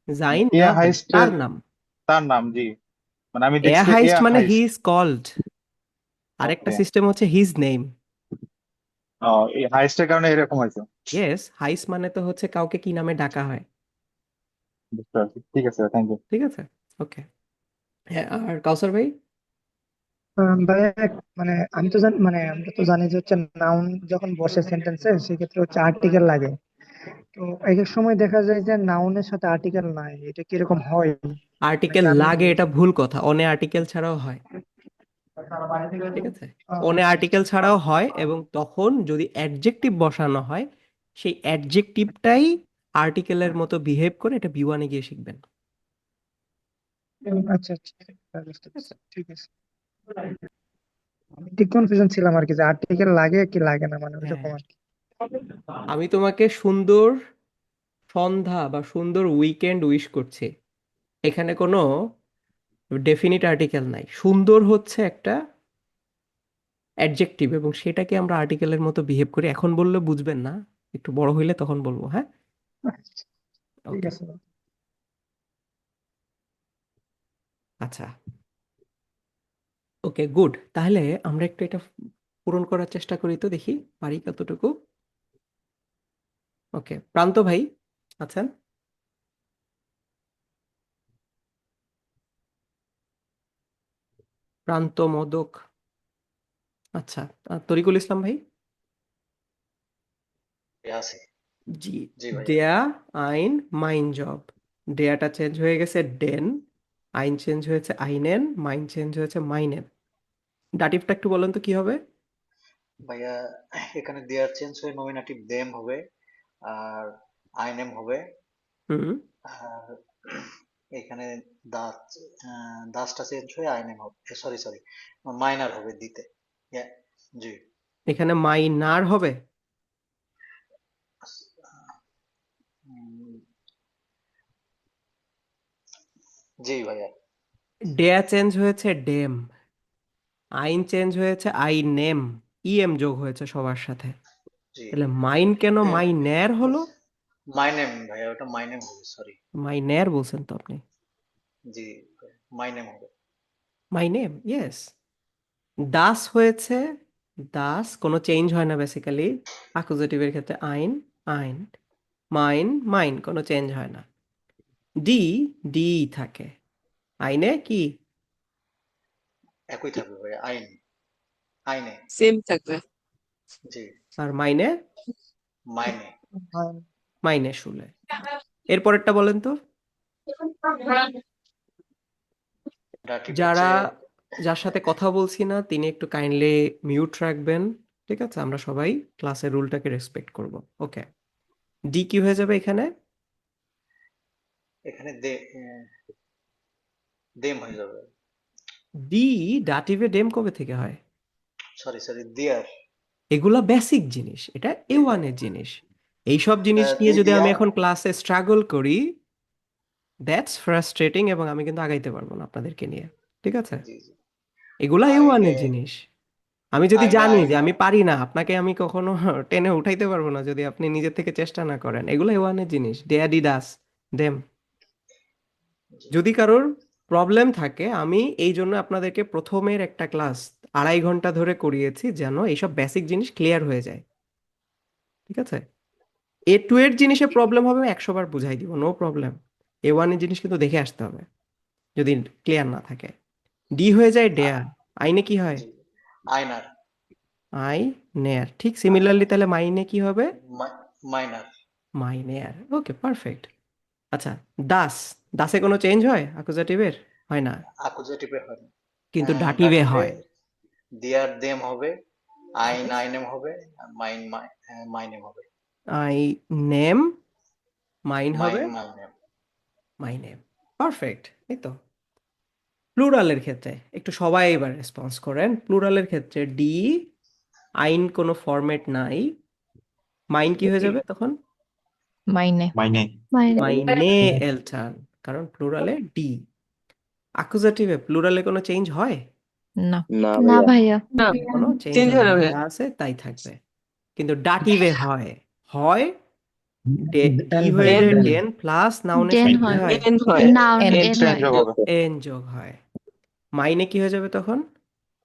জাইন er নামে heißt তার নাম। তার নাম, জি। মানে আমি এ দেখছি যে হাইস্ট er মানে হি heißt। ইজ কল্ড, আরেকটা ওকে, সিস্টেম হচ্ছে হিজ নেম। এই হাইস্টের কারণে এরকম হয়েছে। ইয়েস, হাইস মানে তো হচ্ছে কাউকে কি নামে ডাকা হয়। বুঝতে পারছি, ঠিক আছে, থ্যাংক ইউ। ঠিক আছে, ওকে। হ্যাঁ, আর কাউসার ভাই? ভাইয়া মানে আমি তো জানি, মানে আমরা তো জানি যে হচ্ছে নাউন যখন বসে সেন্টেন্সে সেক্ষেত্রে হচ্ছে আর্টিকেল লাগে। তো এক এক সময় দেখা যায় যে নাউনের সাথে আর্টিকেল নাই, এটা কিরকম হয় আর্টিকেল নাকি আমি লাগে ভুল? এটা ভুল কথা, অনে আর্টিকেল ছাড়াও হয়। ঠিক আছে, অনে আচ্ছা আর্টিকেল আচ্ছা ছাড়াও হয়, এবং তখন যদি অ্যাডজেক্টিভ বসানো হয় সেই অ্যাডজেক্টিভটাই আর্টিকেলের মতো বিহেভ করে, এটা B1-এ গিয়ে শিখবেন। আচ্ছা আচ্ছা বুঝতে ঠিক পারছি। আছে, ঠিক আছে, আমি ঠিক কনফিউশন ছিলাম আর কি, যে আর্টিকেল লাগে কি লাগে না, মানে হ্যাঁ, ওইরকম আর কি। আমি তোমাকে সুন্দর সন্ধ্যা বা সুন্দর উইকেন্ড উইশ করছি, এখানে কোনো ডেফিনিট আর্টিকেল নাই। সুন্দর হচ্ছে একটা অ্যাডজেক্টিভ, এবং সেটাকে আমরা আর্টিকেলের মতো বিহেভ করি। এখন বললে বুঝবেন না, একটু বড় হইলে তখন বলবো। হ্যাঁ, আচ্ছা, ঠিক ওকে, আছে ভাই। আচ্ছা, ওকে, গুড। তাহলে আমরা একটু এটা পূরণ করার চেষ্টা করি, তো দেখি পারি কতটুকু। ওকে, প্রান্ত ভাই আছেন? প্রান্ত মোদক, আচ্ছা। তরিকুল ইসলাম ভাই? আছে। জি। জি ভাইয়া। দেয়া, আইন, মাইন, জব। দেয়াটা চেঞ্জ হয়ে গেছে ডেন, আইন চেঞ্জ হয়েছে আইনেন, মাইন চেঞ্জ হয়েছে মাইনেন। ডাটিভটা একটু বলেন তো কি হবে? ভাইয়া এখানে দেয়ার চেঞ্জ হয়ে নমিনেটিভ দেম হবে, আর আইনেম হবে, হুম। আর এখানে দাস দাসটা চেঞ্জ হয়ে আইনেম হবে, সরি সরি মাইনার হবে দিতে। Yeah, জি। এখানে মাইনার হবে। উম, জি ভাইয়া। ডেয়া চেঞ্জ হয়েছে ডেম, আইন চেঞ্জ হয়েছে আইনেম, ইএম যোগ হয়েছে সবার সাথে। জি। তাহলে মাইন কেন মাইনের হলো? মাইনেম ভাইয়া, ওটা মাইনেম হবে, সরি। মাইনের বলছেন তো আপনি। জি, মাইনেম হবে। My name, yes. দাস হয়েছে দাস, কোনো চেঞ্জ হয় না বেসিক্যালি। অ্যাকুজেটিভের ক্ষেত্রে আইন, আইন। মাইন, মাইন, কোনো চেঞ্জ হয় না। ডি, ডি থাকে। আইনে কি? একই থাকবে ভাইয়া, আইন, আইনে। সেম থাকবে। জি। আর মাইনে? মাইনে। মাইনে শুলে। এরপরেরটা বলেন তো। ডাটিভ যারা, হচ্ছে যার সাথে কথা বলছি না তিনি একটু কাইন্ডলি মিউট রাখবেন। ঠিক আছে, আমরা সবাই ক্লাসের রুলটাকে রেসপেক্ট করব। ওকে, ডি কি হয়ে যাবে এখানে? এখানে দেম হয়ে যাবে। ডি ডাটিভে ডেম কবে থেকে হয়? সরি সরি, দেয়ার। এগুলা বেসিক জিনিস, এটা A1 এর জিনিস। এইসব জিনিস নিয়ে যদি আমি দেয়ার। এখন ক্লাসে স্ট্রাগল করি, দ্যাটস ফ্রাস্ট্রেটিং, এবং আমি কিন্তু আগাইতে পারবো না আপনাদেরকে নিয়ে। ঠিক আছে, জি জি। এগুলা A1 আইনে, এর জিনিস। আমি যদি আইনে জানি আইন। যে আমি পারি না, আপনাকে আমি কখনো টেনে উঠাইতে পারবো না যদি আপনি নিজের থেকে চেষ্টা না করেন। এগুলো A1 এর জিনিস, দেয়া, ডি, ডাস, দেম। জি। যদি কারোর প্রবলেম থাকে, আমি এই জন্য আপনাদেরকে প্রথমের একটা ক্লাস 2.5 ঘন্টা ধরে করিয়েছি, যেন এইসব বেসিক জিনিস ক্লিয়ার হয়ে যায়। ঠিক আছে, A2 এর জিনিসে প্রবলেম হবে, আমি 100 বার বুঝাই দিব, নো প্রবলেম। A1 এর জিনিস কিন্তু দেখে আসতে হবে যদি ক্লিয়ার না থাকে। ডি হয়ে যায় ডেয়া, আইনে কি হয়? জি, আইনার। আই নেয়ার। ঠিক সিমিলারলি তাহলে মাইনে কি হবে? মাইনার। মাইনেয়ার। ওকে, পারফেক্ট। আচ্ছা, দাস, দাসে কোনো চেঞ্জ হয় অ্যাকুজেটিভের? হয় না, অ্যাকুজেটিভে হয় না। কিন্তু ডাটিভে ডাটিভে হয়। দেয়ার দেম হবে, আইন আইনেম হবে, আর মাইন মাইনেম হবে। আই নেম, মাইন হবে মাইন মাইনেম। মাই নেম। পারফেক্ট, এই তো। প্লুরালের ক্ষেত্রে একটু সবাই এবার রেসপন্স করেন। প্লুরালের ক্ষেত্রে ডি, আইন কোনো ফরম্যাট নাই, মাইন কি হয়ে যাবে তখন? মাইনে। মাইনে মাইনে এল টার্ন, কারণ প্লুরালে ডি। অ্যাকুজেটিভে প্লুরালে কোনো চেঞ্জ হয়? না। না ভাইয়া না, কোনো চেঞ্জ চেঞ্জ হয় হয় না, না ভাইয়া। যা আছে তাই থাকবে। কিন্তু ডাটিভে হয়, হয় ডি হয়ে যায় এন ডেন, প্লাস নাউনের ডেন সাথে কি হয়, হয়? এন হয়। নাউন এন এন হয়, এন যোগ হয়। মাইনে কি হয়ে যাবে তখন?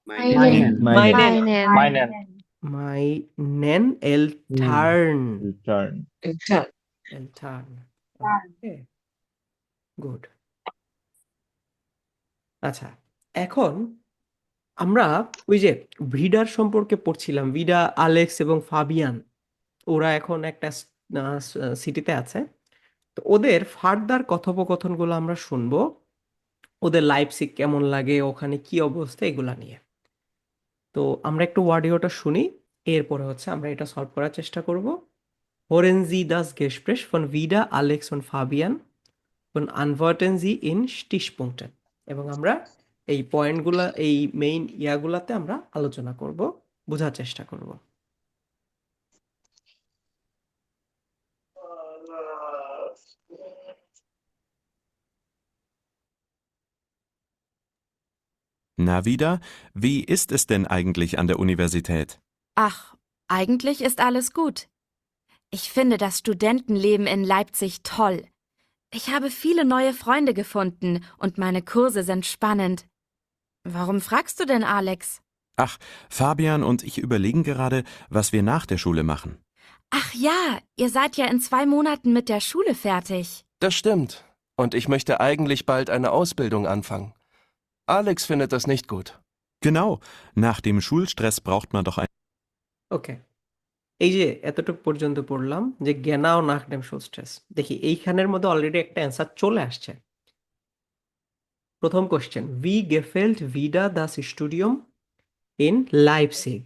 মাইনেন মাইনেন। মাইনেন মাইনেন এল টার্ন, এটা এল টার্ন। ওকে, গুড। আচ্ছা, এখন আমরা ওই যে ভিডার সম্পর্কে পড়ছিলাম, ভিডা, আলেক্স এবং ফাবিয়ান, ওরা এখন একটা সিটিতে আছে। তো ওদের ফার্দার কথোপকথনগুলো আমরা শুনবো, ওদের লাইপসিগ কেমন লাগে, ওখানে কি অবস্থা, এগুলা নিয়ে। তো আমরা একটু অডিওটা শুনি, এরপরে হচ্ছে আমরা এটা সলভ করার চেষ্টা করব। Hören Sie das Gespräch von Vida, Alex und Fabian und antworten Sie in Stichpunkten. এবং আমরা এই পয়েন্টগুলা, এই মেইন ইয়াগুলাতে আমরা আলোচনা করব, বোঝার চেষ্টা করব। Na wieder, wie ist es denn eigentlich an der Universität? Ach, eigentlich ist alles gut. Ich finde das Studentenleben in Leipzig toll. Ich habe viele neue Freunde gefunden und meine Kurse sind spannend. Warum fragst du denn, Alex? Ach, Fabian und ich überlegen gerade, was wir nach der Schule machen. Ach ja, ihr seid ja in 2 Monaten mit der Schule fertig. Das stimmt. Und ich möchte eigentlich bald eine Ausbildung anfangen. Alex findet das nicht gut. Genau, nach dem Schulstress braucht man doch ein... ওকে, এই যে এতটুকু পর্যন্ত পড়লাম যে genau nach dem Schulstress, দেখি এইখানের মধ্যে already একটা অ্যান্সার চলে আসছে। প্রথম question, wie gefällt Vida das Studium in Leipzig?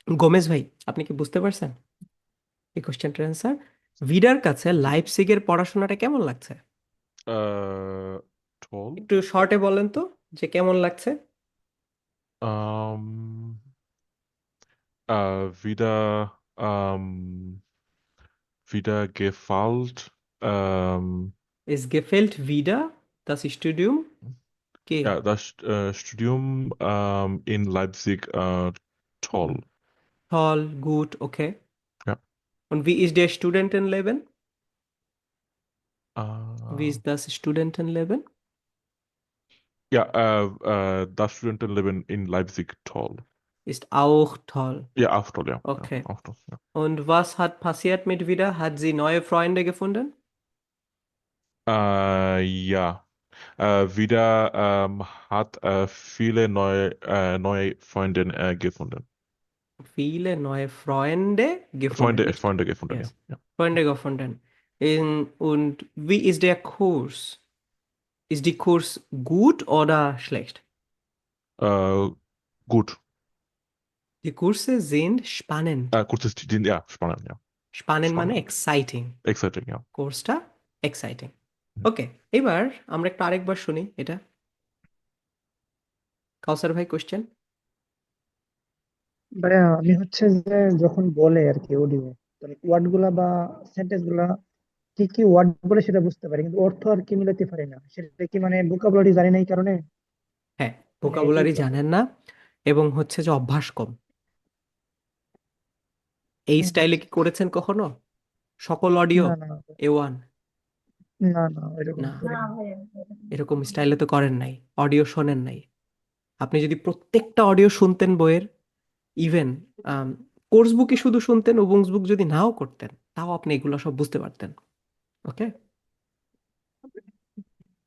Gomez ভাই, আপনি কি বুঝতে পারছেন এই কোশ্চেনটার অ্যান্সার? ভিডার কাছে লাইপসিগের পড়াশোনাটা কেমন লাগছে? Toll. একটু শর্টে বলেন তো যে কেমন লাগছে। Ähm, wieder, wieder gefällt, Es gefällt Vida das Studium? Okay. ja, das Studium in Leipzig toll. Toll, gut, okay. Ja. Und wie ist der Studentenleben? Wie Äh, ist das Studentenleben? ja, das Studentenleben in Leipzig toll. Ist auch toll. Ja, auch toll, ja. Okay. Ja, auch toll, ja. Und was hat passiert mit Vida? Hat sie neue Freunde gefunden? Ja. Wieder hat viele neue Freunde gefunden. Viele neue Freunde gefunden. nicht? Freunde gefunden, Yes. ja. Freunde gefunden. Und wie ist der Kurs? Ist die Kurs gut oder schlecht? Gut. Die Kurse sind spannend. Kurzes, ja, spannend, ja. Spannend মানে spannend. exciting. Exciting, ja. কোর্সটা exciting. ওকে, এবার আমরা একটু আরেকবার শুনি এটা। কাউসার ভাই question. ভাইয়া আমি হচ্ছে যে যখন বলে আর কি অডিও, ওয়ার্ড গুলা বা সেন্টেন্স গুলা কি কি ওয়ার্ড বলে সেটা বুঝতে পারি, কিন্তু অর্থ আর কি মিলাতে পারি না। সেটা কি মানে ভোকাবুলারি জানি না এই কারণে? হ্যাঁ, মানে ভোকাবুলারি এই জানেন না এবং হচ্ছে যে অভ্যাস কম। এই স্টাইলে কি করেছেন কখনো? সকল অডিও না না A1? না না এরকম না, করি না না। ভাইয়া, এরকম স্টাইলে তো করেন নাই, অডিও শোনেন নাই। আপনি যদি প্রত্যেকটা অডিও শুনতেন বইয়ের, ইভেন কোর্স বুকই শুধু শুনতেন, ওবুংস বুক যদি নাও করতেন, তাও আপনি এগুলো সব বুঝতে পারতেন। ওকে,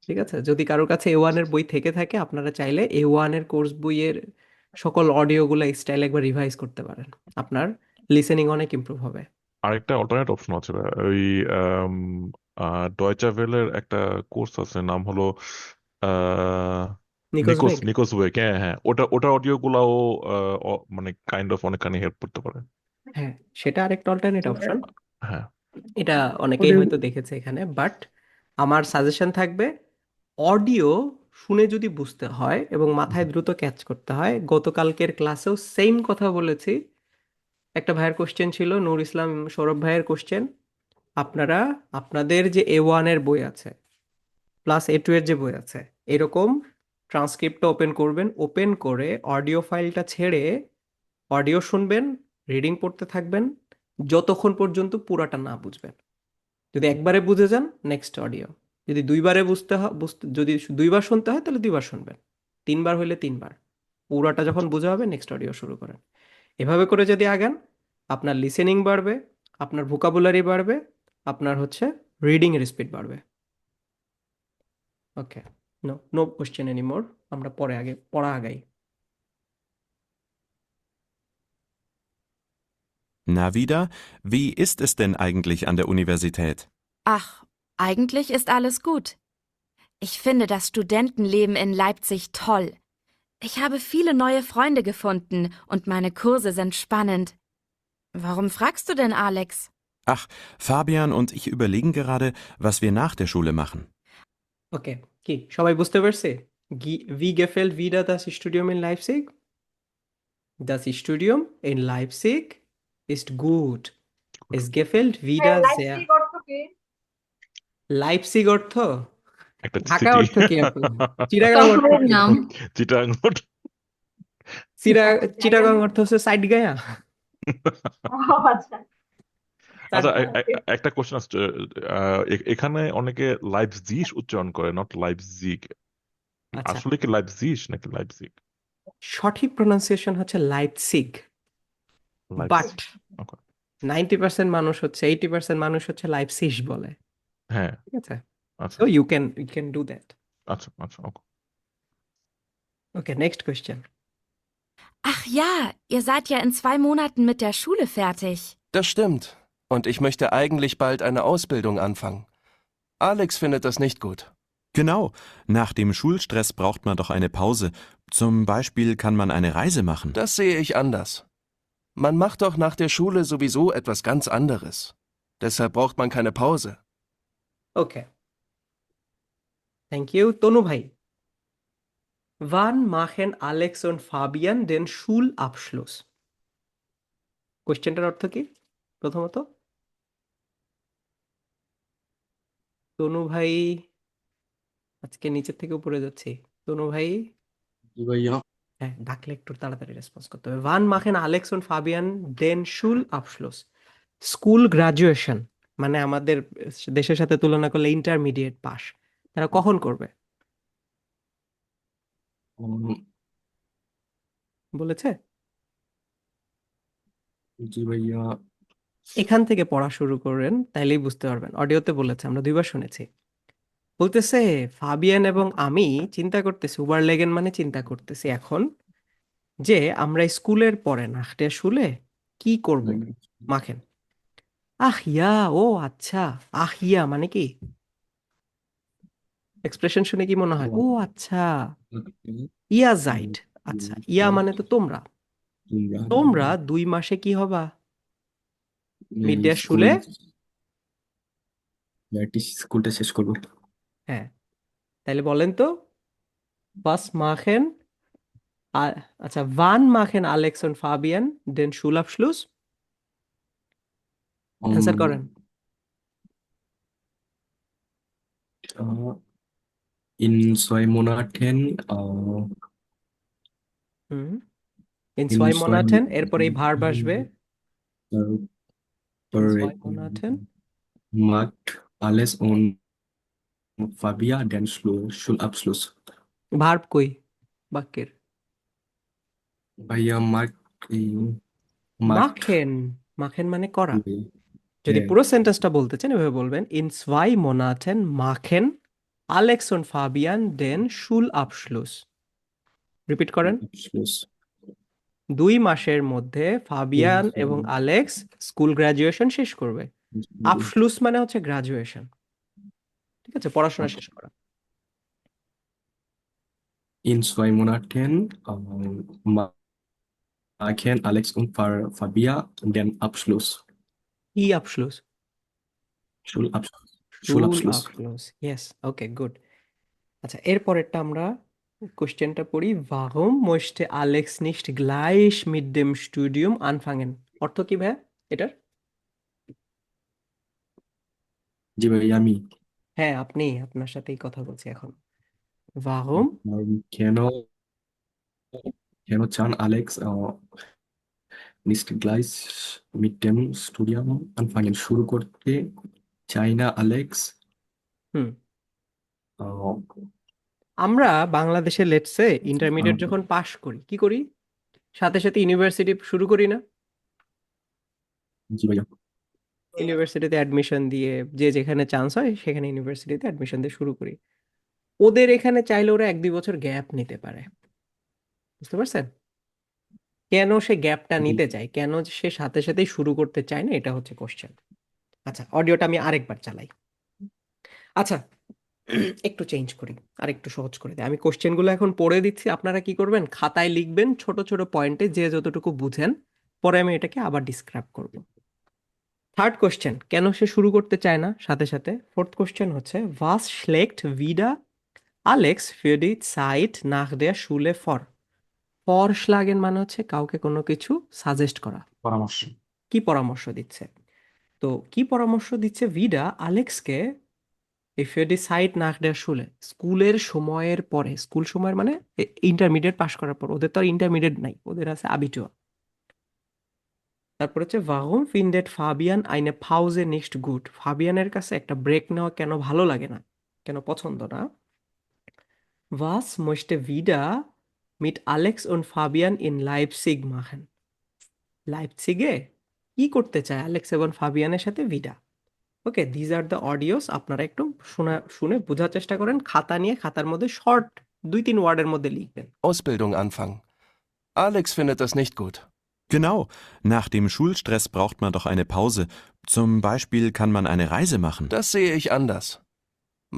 ঠিক আছে। যদি কারোর কাছে A1 এর বই থেকে থাকে, আপনারা চাইলে A1 এর কোর্স বইয়ের সকল অডিওগুলো স্টাইল একবার রিভাইজ করতে পারেন, আপনার লিসেনিং অনেক ইমপ্রুভ হবে। আরেকটা অল্টারনেট অপশন আছে ভাই। ওই ডয়চা ভেলের একটা কোর্স আছে, নাম হলো নিকোস নিকোস বেগ, নিকোস ওয়েক। হ্যাঁ হ্যাঁ, ওটা অডিও গুলাও মানে কাইন্ড অফ অনেকখানি হেল্প করতে পারে। হ্যাঁ সেটা আরেকটা অল্টারনেট অপশন। হ্যাঁ, এটা অনেকেই অডিও হয়তো দেখেছে এখানে, বাট আমার সাজেশন থাকবে, অডিও শুনে যদি বুঝতে হয় এবং মাথায় দ্রুত ক্যাচ করতে হয়, গতকালকের ক্লাসেও সেম কথা বলেছি। একটা ভাইয়ের কোশ্চেন ছিল, নূর ইসলাম সৌরভ ভাইয়ের কোশ্চেন, আপনারা আপনাদের যে A1 এর বই আছে প্লাস A2 এর যে বই আছে, এরকম ট্রান্সক্রিপ্টটা ওপেন করবেন, ওপেন করে অডিও ফাইলটা ছেড়ে অডিও শুনবেন, রিডিং পড়তে থাকবেন যতক্ষণ পর্যন্ত পুরাটা না বুঝবেন। যদি একবারে বুঝে যান, নেক্সট অডিও। যদি দুইবারে যদি 2বার শুনতে হয় তাহলে 2বার শুনবেন, 3বার হইলে 3বার। পুরাটা যখন বোঝা হবে, নেক্সট অডিও শুরু করেন। এভাবে করে যদি আগান, আপনার লিসেনিং বাড়বে, আপনার ভোকাবুলারি বাড়বে, আপনার হচ্ছে রিডিং এর স্পিড বাড়বে। ওকে, নো নো কোশ্চেন এনিমোর, আমরা পড়া আগাই। Na wieder, wie ist es denn eigentlich an der Universität? Ach, eigentlich ist alles gut. Ich finde das Studentenleben in Leipzig toll. Ich habe viele neue Freunde gefunden und meine Kurse sind spannend. Warum fragst du denn, Alex? Ach, Fabian und ich überlegen gerade, was wir nach der Schule machen. ওকে, কি সবাই বুঝতে পারছে? Wie gefällt wieder das Studium in Leipzig? Das Studium in Leipzig ist gut. Es gefällt wieder sehr. Leipzig অর্থ কি? Leipzig অর্থ? একটা Dhaka city অর্থ কি আপু? চিটাগাং অর্থ শহরের কি? নাম। চিটাং চিটাগাং অর্থ হচ্ছে সাইড গায়া। আচ্ছা আচ্ছা ওকে একটা কোশ্চেন আছে এখানে অনেকে লাইপজিগ উচ্চারণ করে নট লাইপজিগ আচ্ছা, আসলে কি লাইপজিগ নাকি লাইপজিগ সঠিক প্রনাউন্সিয়েশন হচ্ছে লাইপসিগ, বাট লাইপজিগ ওকে 90% মানুষ হচ্ছে 80% মানুষ হচ্ছে লাইপসিশ বলে। হ্যাঁ ঠিক আছে? আচ্ছা So you can do that. আচ্ছা আচ্ছা ওকে Okay, next question. Ach ja, ihr seid ja in 2 Monaten mit der Schule fertig. Das stimmt. Und ich möchte eigentlich bald eine Ausbildung anfangen. Alex findet das nicht gut. Genau, nach dem Schulstress braucht man doch eine Pause. Zum Beispiel kann man eine Reise machen. Das sehe ich anders. Man macht doch nach der Schule sowieso etwas ganz anderes. Deshalb braucht man keine Pause. Okay. Thank you. Tonu bhai. Wann machen Alex und Fabian den Schulabschluss? কোশ্চেনটার অর্থ কি প্রথমত? তনু ভাই, আজকে নিচের থেকে উপরে যাচ্ছি। তনু ভাই, জি ভাইয়া হ্যাঁ, ডাকলে একটু তাড়াতাড়ি রেসপন্স করতে হবে। Wann machen Alex und Fabian den Schulabschluss? School graduation মানে আমাদের দেশের সাথে তুলনা করলে ইন্টারমিডিয়েট পাস, তারা কখন করবে বলেছে? জি ভাইয়া এখান থেকে পড়া শুরু করেন, তাইলেই বুঝতে পারবেন। অডিওতে বলেছে, আমরা 2 বার শুনেছি। বলতেছে ফাবিয়ান এবং আমি চিন্তা করতেছি, ওভারলেগেন মানে চিন্তা করতেছি এখন, যে আমরা স্কুলের পরে নাখটে শুলে কি করব। মাখেন। আহ ইয়া, ও আচ্ছা। আহ ইয়া মানে কি? এক্সপ্রেশন শুনে কি মনে হয়? ও আচ্ছা, ইয়া জাইড। আচ্ছা, ইয়া মানে তো তোমরা। তোমরা 2 মাসে কি হবা? মিড ডে শুলে, স্কুলটা শেষ করবো। হ্যাঁ। তাহলে বলেন তো, was machen আচ্ছা, wann machen Alex und Fabian den Schulabschluss? Answer করেন। in 2 Monaten hmm, in in 2 2 Monaten, এরপরে এই ভার্ব আসবে। in তারপরে 2 Monaten macht Alex und Fabian den Schulabschluss verb কই বাক্যের? ভাইয়া macht machen, machen মানে করা। যদি হ্যাঁ পুরো সেন্টেন্সটা বলতে চান এভাবে বলবেন, in 2 Monaten machen Alex und Fabian den Schulabschluss। Repeat করেন। Abschluss 2 মাসের মধ্যে ফাবিয়ান এবং আলেক্স স্কুল গ্রাজুয়েশন শেষ করবে। আবশলুস মানে হচ্ছে গ্রাজুয়েশন। ঠিক আছে, পড়াশোনা শেষ করা। in 2 Monaten machen Alex und Fabian den Abschluss কি আবশলুস? Schulabschluss Schulabschluss, yes, okay, good. আচ্ছা, এরপরেরটা আমরা কোশ্চেনটা পড়ি। Warum möchte Alex nicht gleich mit dem Studium anfangen? অর্থ কি ভাই এটার? জি ভাই আমি হ্যাঁ, আপনি, আপনার সাথেই কথা বলছি এখন। Warum কেন কেন চান Alex nicht gleich mit dem Studium anfangen শুরু করতে চাই না Alex হুম আমরা বাংলাদেশে লেটসে ইন্টারমিডিয়েট যখন পাশ করি কি করি? সাথে সাথে ইউনিভার্সিটি শুরু করি না? জি ভাইয়া ইউনিভার্সিটিতে অ্যাডমিশন দিয়ে যে যেখানে চান্স হয় সেখানে ইউনিভার্সিটিতে অ্যাডমিশন দিয়ে শুরু করি। ওদের এখানে চাইলে ওরা 1-2 বছর গ্যাপ নিতে পারে, বুঝতে পারছেন? কেন সে গ্যাপটা নিতে চায়, কেন সে সাথে সাথেই শুরু করতে চায় না, এটা হচ্ছে কোশ্চেন। আচ্ছা, অডিওটা আমি আরেকবার চালাই। আচ্ছা, একটু চেঞ্জ করি, আর একটু সহজ করে দিই। আমি কোশ্চেনগুলো এখন পড়ে দিচ্ছি, আপনারা কি করবেন, খাতায় লিখবেন ছোট ছোট পয়েন্টে, যে যতটুকু বুঝেন। পরে আমি এটাকে আবার ডিসক্রাইব করব। থার্ড কোশ্চেন, কেন সে শুরু করতে চায় না সাথে সাথে। ফোর্থ কোশ্চেন হচ্ছে, was schlägt wieder Alex für die Zeit nach der Schule vor? ফরশ্লাগেন মানে হচ্ছে কাউকে কোনো কিছু সাজেস্ট করা, পরামর্শ। কি পরামর্শ দিচ্ছে। তো কি পরামর্শ দিচ্ছে Vida আলেক্সকে, für die Zeit nach der Schule, স্কুলের সময়ের পরে। স্কুল সময়ের মানে ইন্টারমিডিয়েট পাশ করার পর, ওদের তো আর ইন্টারমিডিয়েট নাই, ওদের আছে আবিটুয়া। তারপর হচ্ছে, warum findet Fabian eine Pause nicht gut? ফাবিয়ানের কাছে একটা ব্রেক নেওয়া কেন ভালো লাগে না, কেন পছন্দ না। Was möchte wieder mit Alex und Fabian in Leipzig machen? লাইপজিগে কি করতে চায় অ্যালেক্স এবং ফাবিয়ানের সাথে ভিডা। ওকে, দিজ আর দ্য অডিওস। আপনারা একটু শুনে বোঝার চেষ্টা করেন, খাতা নিয়ে খাতার মধ্যে শর্ট 2-3 ওয়ার্ডের মধ্যে লিখবেন। Ausbildung anfangen. Alex findet das nicht gut. Genau, nach dem Schulstress braucht man doch eine Pause. Zum Beispiel kann man eine Reise machen. Das sehe ich anders.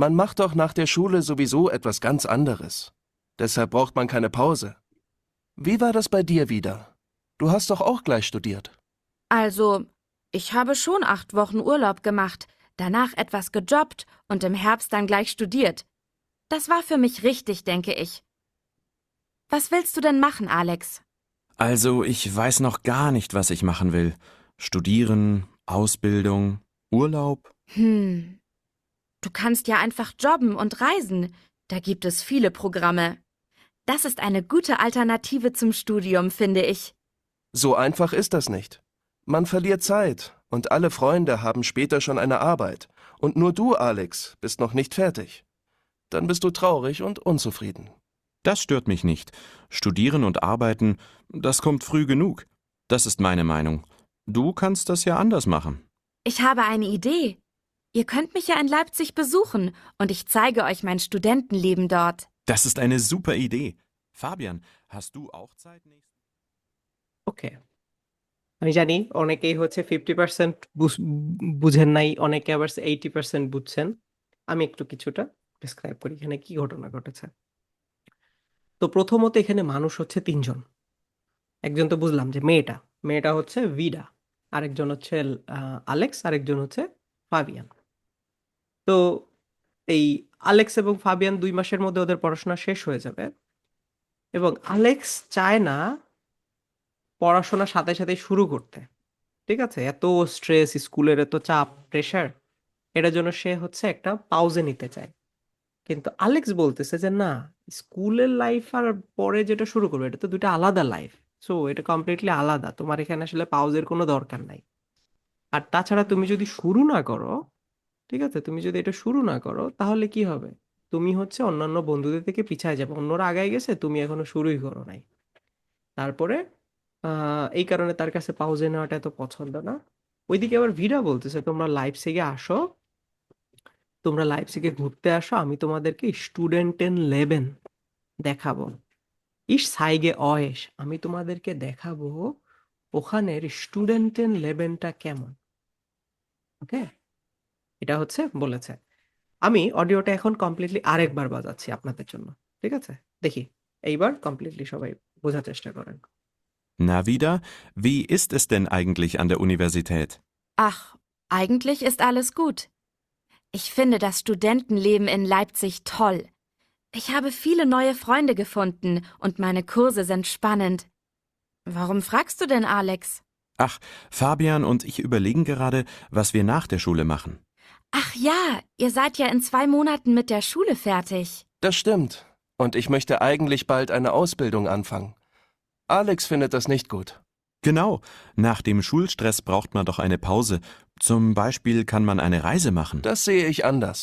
Man macht doch nach der Schule sowieso etwas ganz anderes. Deshalb braucht man keine Pause. Wie war das bei dir wieder? Du hast doch auch gleich studiert. Also, ich habe schon 8 Wochen Urlaub gemacht, danach etwas gejobbt und im Herbst dann gleich studiert. Das war für mich richtig, denke ich. Was willst du denn machen, Alex? Also, ich weiß noch gar nicht, was ich machen will. Studieren, Ausbildung, Urlaub. Du kannst ja einfach jobben und reisen. Da gibt es viele Programme. Das ist eine gute Alternative zum Studium, finde ich. So einfach ist das nicht. Man verliert Zeit und alle Freunde haben später schon eine Arbeit. Und nur du, Alex, bist noch nicht fertig. Dann bist du traurig und unzufrieden. Das stört mich nicht. Studieren und arbeiten, das kommt früh genug. Das ist meine Meinung. Du kannst das ja anders machen. Ich habe eine Idee. Ihr könnt mich ja in Leipzig besuchen und ich zeige euch mein Studentenleben dort. Das ist eine super Idee. Fabian, hast du auch Zeit nächsten? ওকে, আমি জানি অনেকেই হচ্ছে 50% বুঝেন নাই, অনেকে আবার 80% বুঝছেন। আমি একটু কিছুটা ডিসক্রাইব করি এখানে কি ঘটনা ঘটেছে। তো প্রথমত এখানে মানুষ হচ্ছে 3জন। একজন তো বুঝলাম যে মেয়েটা হচ্ছে ভিডা, আরেকজন হচ্ছে আলেক্স, আরেকজন হচ্ছে ফাবিয়ান। তো এই আলেক্স এবং ফাবিয়ান 2 মাসের মধ্যে ওদের পড়াশোনা শেষ হয়ে যাবে, এবং আলেক্স চায় না পড়াশোনার সাথে সাথে শুরু করতে। ঠিক আছে, এত স্ট্রেস, স্কুলের এত চাপ, প্রেশার, এটার জন্য সে হচ্ছে একটা পাউজে নিতে চায়। কিন্তু আলেক্স বলতেছে যে না, স্কুলের লাইফ আর পরে যেটা শুরু করবে এটা তো দুটো আলাদা লাইফ। সো এটা কমপ্লিটলি আলাদা, তোমার এখানে আসলে পাউজের কোনো দরকার নাই। আর তাছাড়া তুমি যদি শুরু না করো, ঠিক আছে, তুমি যদি এটা শুরু না করো তাহলে কি হবে, তুমি হচ্ছে অন্যান্য বন্ধুদের থেকে পিছায় যাবে। অন্যরা আগায় গেছে, তুমি এখনো শুরুই করো নাই। তারপরে এই কারণে তার কাছে পাউজে নেওয়াটা এত পছন্দ না। ওইদিকে আবার ভিডা বলতেছে তোমরা লাইপজিগে আসো, তোমরা লাইপজিগে ঘুরতে আসো, আমি তোমাদেরকে স্টুডেন্টেন লেবেন দেখাবো। ইস সাইগে অয়েস, আমি তোমাদেরকে দেখাবো ওখানের স্টুডেন্টেন লেবেনটা কেমন। ওকে, এটা হচ্ছে বলেছে। আমি অডিওটা এখন কমপ্লিটলি আরেকবার বাজাচ্ছি আপনাদের জন্য, ঠিক আছে? দেখি এইবার কমপ্লিটলি সবাই বোঝার চেষ্টা করেন। Na wieder, wie ist es denn eigentlich an der Universität? Ach, eigentlich ist alles gut. Ich finde das Studentenleben in Leipzig toll. Ich habe viele neue Freunde gefunden und meine Kurse sind spannend. Warum fragst du denn, Alex? Ach, Fabian und ich überlegen gerade, was wir nach der Schule machen. Ach ja, ihr seid ja in 2 Monaten mit der Schule fertig. Das stimmt. Und ich möchte eigentlich bald eine Ausbildung anfangen. Alex findet das nicht gut. Genau, nach dem Schulstress braucht man doch eine Pause. Zum Beispiel kann man eine Reise machen. Das sehe ich anders.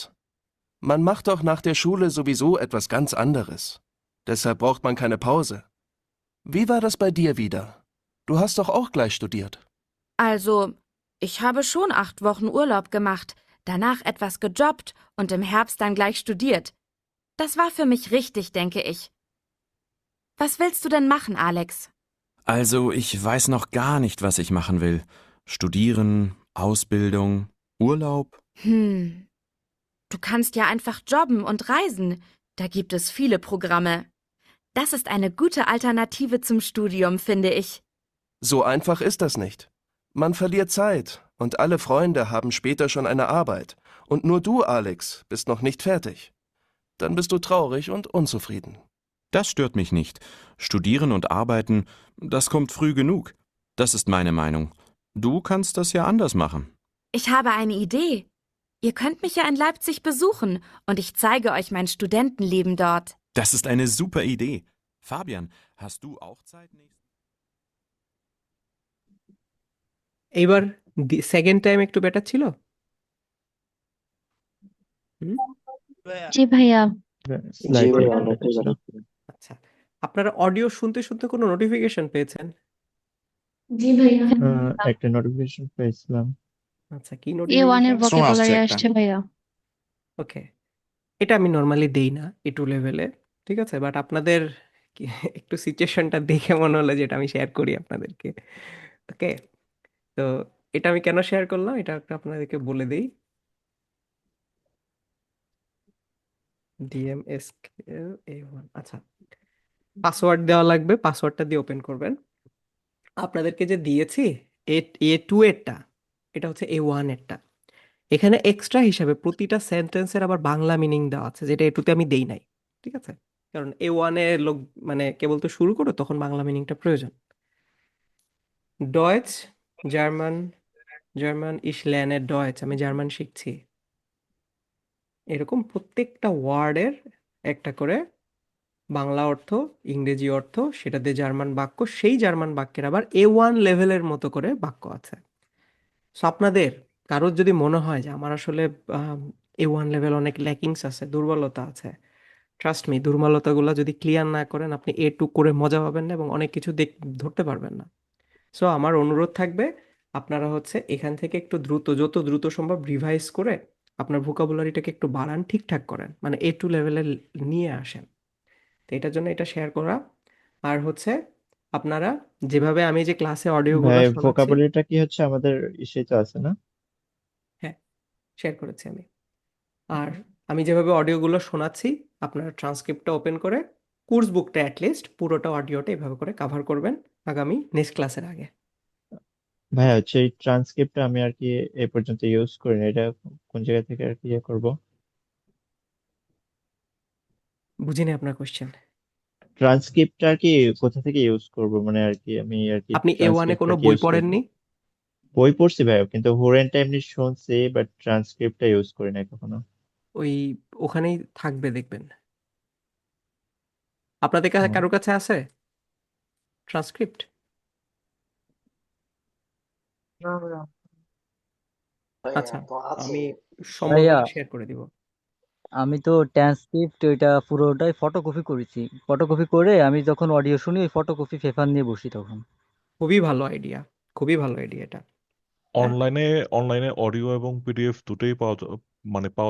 Man macht doch nach der Schule sowieso etwas ganz anderes. Deshalb braucht man keine Pause. Wie war das bei dir wieder? Du hast doch auch gleich studiert. Also, ich habe schon 8 Wochen Urlaub gemacht, danach etwas gejobbt und im Herbst dann gleich studiert. Das war für mich richtig, denke ich. Was willst du denn machen, Alex? Also, ich weiß noch gar nicht, was ich machen will. Studieren, Ausbildung, Urlaub? Du kannst ja einfach jobben und reisen. Da gibt es viele Programme. Das ist eine gute Alternative zum Studium, finde ich. So einfach ist das nicht. Man verliert Zeit und alle Freunde haben später schon eine Arbeit. Und nur du, Alex, bist noch nicht fertig. Dann bist du traurig und unzufrieden. Das stört mich nicht. Studieren und arbeiten, das kommt früh genug. Das ist meine Meinung. Du kannst das ja anders machen. Ich habe eine Idee. Ihr könnt mich ja in Leipzig besuchen und ich zeige euch mein Studentenleben dort. Das ist eine super Idee. Fabian, hast du auch Zeit? এইবার second time একটু better ছিল। হুম? জি ভাইয়া। আচ্ছা, আপনারা audio শুনতে শুনতে কোনো notification পেয়েছেন? জি ভাইয়া। একটা নোটিফিকেশন পেয়েছিলাম। আচ্ছা, কি A1 এর নোটিফিকেশন? ভোকাবুলারি আসছে ভাইয়া। ওকে, এটা আমি নর্মালি দেই না A2 লেভেলে, ঠিক আছে, বাট আপনাদের একটু সিচুয়েশনটা দেখে মনে হলো যেটা আমি শেয়ার করি আপনাদেরকে। ওকে, তো এটা আমি কেন শেয়ার করলাম এটা একটু আপনাদেরকে বলে দিই। DMSQL A1, আচ্ছা, পাসওয়ার্ড দেওয়া লাগবে, পাসওয়ার্ডটা দিয়ে ওপেন করবেন। আপনাদেরকে যে দিয়েছি A2 এরটা, এটা হচ্ছে A1 এরটা। এখানে এক্সট্রা হিসাবে প্রতিটা সেন্টেন্সের আবার বাংলা মিনিং দেওয়া আছে, যেটা A2তে আমি দেই নাই, ঠিক আছে, কারণ A1 এ লোক মানে কেবল তো শুরু করো, তখন বাংলা মিনিংটা প্রয়োজন। ডয়েচ, জার্মান, জার্মান ইশ লেনে ডয়েচ, আমি জার্মান শিখছি, এরকম প্রত্যেকটা ওয়ার্ডের একটা করে বাংলা অর্থ, ইংরেজি অর্থ, সেটা দিয়ে জার্মান বাক্য, সেই জার্মান বাক্যের আবার A1 লেভেলের মতো করে বাক্য আছে। সো আপনাদের কারোর যদি মনে হয় যে আমার আসলে A1 লেভেল অনেক ল্যাকিংস আছে, দুর্বলতা আছে, ট্রাস্ট মি, দুর্বলতাগুলো যদি ক্লিয়ার না করেন আপনি A2 করে মজা পাবেন না এবং অনেক কিছু ধরতে পারবেন না। সো আমার অনুরোধ থাকবে আপনারা হচ্ছে এখান থেকে একটু দ্রুত, যত দ্রুত সম্ভব রিভাইজ করে আপনার ভোকাবুলারিটাকে একটু বাড়ান, ঠিকঠাক করেন, মানে A2 লেভেলে নিয়ে আসেন। তো এটার জন্য এটা শেয়ার করা। আর হচ্ছে আপনারা যেভাবে আমি যে ক্লাসে অডিওগুলো ভাই শোনাচ্ছি, ভোকাবুলারিটা কি হচ্ছে আমাদের ইসে তো আছে না? হ্যাঁ শেয়ার করেছি আমি। আর আমি যেভাবে অডিওগুলো শোনাচ্ছি আপনারা ট্রান্সক্রিপ্টটা ওপেন করে কোর্স বুকটা অ্যাটলিস্ট পুরোটা অডিওটা এভাবে করে কাভার করবেন আগামী নেক্সট ক্লাসের আগে। ভাই হচ্ছে এই ট্রান্সক্রিপ্টটা আমি আর কি এ পর্যন্ত ইউজ করিনি, এটা কোন জায়গা থেকে আর কি ইয়ে করব? বুঝিনি আপনার কোশ্চেন। ট্রান্সক্রিপ্টটা আর কি কোথা থেকে ইউজ করব, মানে আর কি আমি আর কি আপনি A1 এ কোনো ট্রান্সক্রিপ্টটা বই ইউজ করব। পড়েননি? বই পড়ছি ভাই, কিন্তু হুরেনটা এমনি শুনছি, বাট ট্রান্সক্রিপ্টটা ইউজ করি না কখনো। ওই ওখানেই থাকবে দেখবেন। আপনাদের কাছে কারোর কাছে আছে ট্রান্সক্রিপ্ট? আচ্ছা, তো আছে। আমি ভাইয়া সম্ভবত শেয়ার করে দিব। আমি তো ট্রান্সক্রিপ্ট ওইটা পুরোটাই ফটোকপি করেছি। ফটোকপি করে আমি যখন অডিও শুনি ওই ফটোকপি পেপার নিয়ে বসি তখন। খুবই ভালো আইডিয়া, খুবই ভালো আইডিয়া এটা। অনলাইনে অনলাইনে অডিও এবং পিডিএফ দুটোই পাওয়া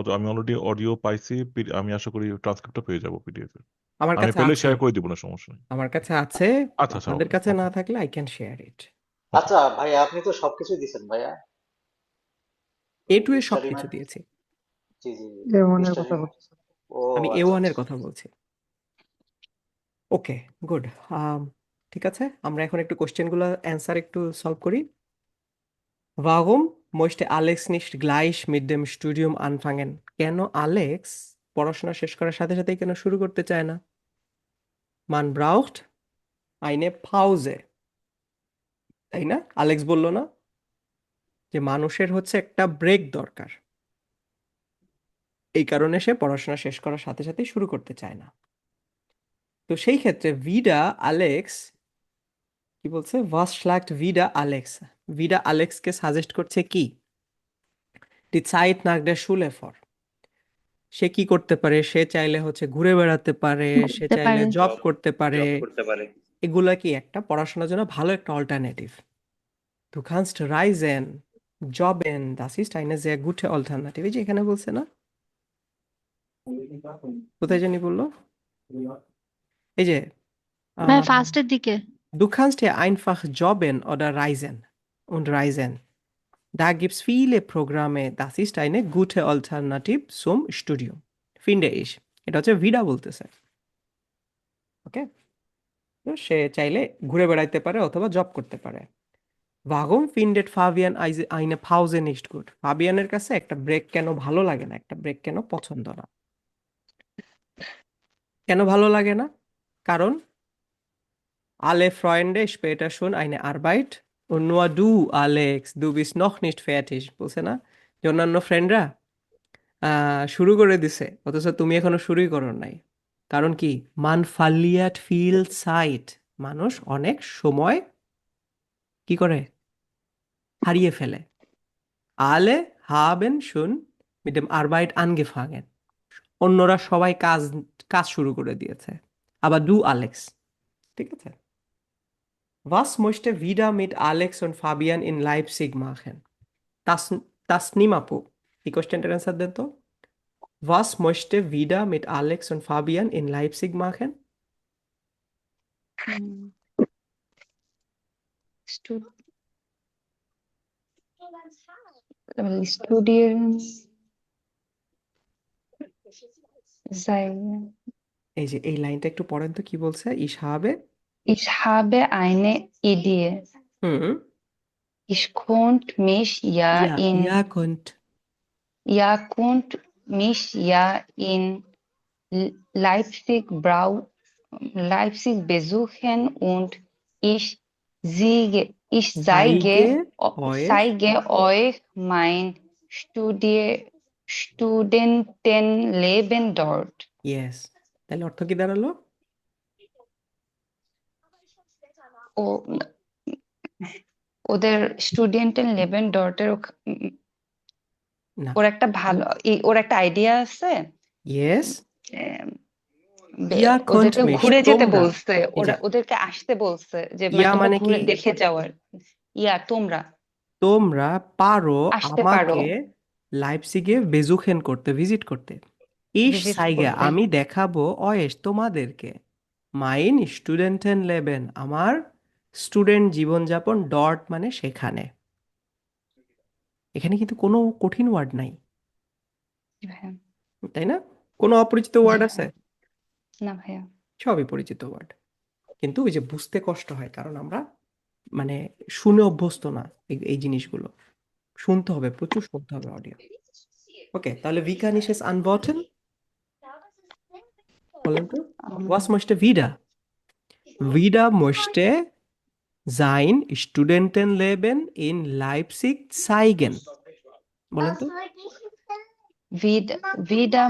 যায়। আমি অলরেডি অডিও পাইছি, আমি আশা করি ট্রান্সক্রিপ্টটা পেয়ে যাবো পিডিএফ এর। আমার আমি কাছে পেলে আছে, শেয়ার করে দিব না, সমস্যা নেই। আমার কাছে আছে, আচ্ছা আচ্ছা, আপনাদের ওকে কাছে ওকে না থাকলে আই ক্যান শেয়ার ইট। আচ্ছা ভাইয়া, আপনি তো সবকিছু দিছেন ভাইয়া। A2 এ স্টাডি সবকিছু ম্যাট। দিয়েছি, জি জি জি। A1 এর স্টাডি কথা ম্যাট। বলতেছি। ও আমি আচ্ছা A1 এর আচ্ছা। কথা বলছি। ওকে, গুড। ঠিক আছে, আমরা এখন একটু কোশ্চেনগুলো অ্যান্সার একটু সলভ করি। Warum möchte Alex nicht gleich mit dem Studium anfangen? কেন আলেক্স পড়াশোনা শেষ করার সাথে সাথেই কেন শুরু করতে চায় না? Man braucht eine Pause, তাই না? আলেক্স বলল না যে মানুষের হচ্ছে একটা ব্রেক দরকার, এই কারণে সে পড়াশোনা শেষ করার সাথে সাথেই শুরু করতে চায় না। তো সেই ক্ষেত্রে ভিডা আলেক্স কি বলছে? was schlagt wieder Alex? ভিডা আলেক্সকে সাজেস্ট করছে কি? die Zeit nach der Schule vor. সে কি করতে পারে? সে চাইলে হচ্ছে ঘুরে বেড়াতে পারে, সে ঘুরতে চাইলে পারে। জব করতে পারে। এগুলা কি একটা পড়াশোনার জন্য ভালো একটা alternative. Du kannst reisen, jobben, das ist eine sehr gute Alternative। এই যে এখানে বলছে না, কোথায় জানি বললো, এই যে ভাইয়া ফার্স্টের দিকে। Du kannst hier einfach jobben oder reisen und reisen. Da gibt's viele Programme. Das ist eine gute Alternative zum Studium. Finde ich. এটা হচ্ছে ভিডা বলতেছে। ওকে? তো সে চাইলে ঘুরে বেড়াইতে পারে অথবা জব করতে পারে। Warum findet Fabian eine Pause nicht gut? ফাবিয়ানের কাছে একটা ব্রেক কেন ভালো লাগে না? একটা ব্রেক কেন পছন্দ না? কেন ভালো লাগে না? কারণ alle Freunde später schon eine Arbeit und nur du, Alex, du bist noch nicht fertig. বলছে না? যে অন্যান্য ফ্রেন্ডরা শুরু করে দিছে অথচ তুমি এখনো শুরুই করো নাই। কারণ কি? মান verliert viel Zeit. মানুষ অনেক সময় কি করে? হারিয়ে ফেলে। Alle haben schon mit dem Arbeit angefangen. অন্যরা সবাই কাজ শুরু করে দিয়েছে। আবার du, Alex। ঠিক আছে? Was möchte wieder mit Alex und Fabian in Leipzig machen? Tasnim আপু, এই কোশ্চেনটার অ্যান্সার দেন তো। Was möchte wieder mit Alex und Fabian in Leipzig machen? Studieren sei. এই যে এই লাইনটা একটু পড়েন তো কি বলছে? Ich habe eine Idee. Hmm Ich konnte mich ja in Leipzig besuchen und ich zeige euch mein Studentenleben dort. Yes. তাহলে অর্থ কি দাঁড়ালো? ওদের স্টুডেন্টের ডটের না। ওর একটা ভালো ওর একটা আইডিয়া আছে। Yes. ওদেরকে ঘুরে যেতে বলছে, ওদেরকে আসতে বলছে যে মানে ঘুরে কি? দেখে যাওয়ার। তোমরা পারো আসতে পারো আমাকে লাইপজিগে ভিজিট করতে। আমি দেখাবো তোমাদেরকে মাইন স্টুডেন্টেনলেবেন, আমার স্টুডেন্ট জীবনযাপন ডট মানে সেখানে। এখানে কিন্তু কোনো কঠিন ওয়ার্ড নাই, তাই না? কোনো অপরিচিত ওয়ার্ড আছে? না ভাইয়া, সবই পরিচিত ওয়ার্ড, কিন্তু ওই যে বুঝতে কষ্ট হয় কারণ আমরা মানে শুনে অভ্যস্ত না এই জিনিসগুলো। শুনতে হবে, প্রচুর শুনতে হবে অডিও। ওকে, তাহলে wie kann ich es antworten? বলেন তো। Was möchte wieder? Wieder möchte sein Studentenleben in Leipzig zeigen. বলেন তো। wieder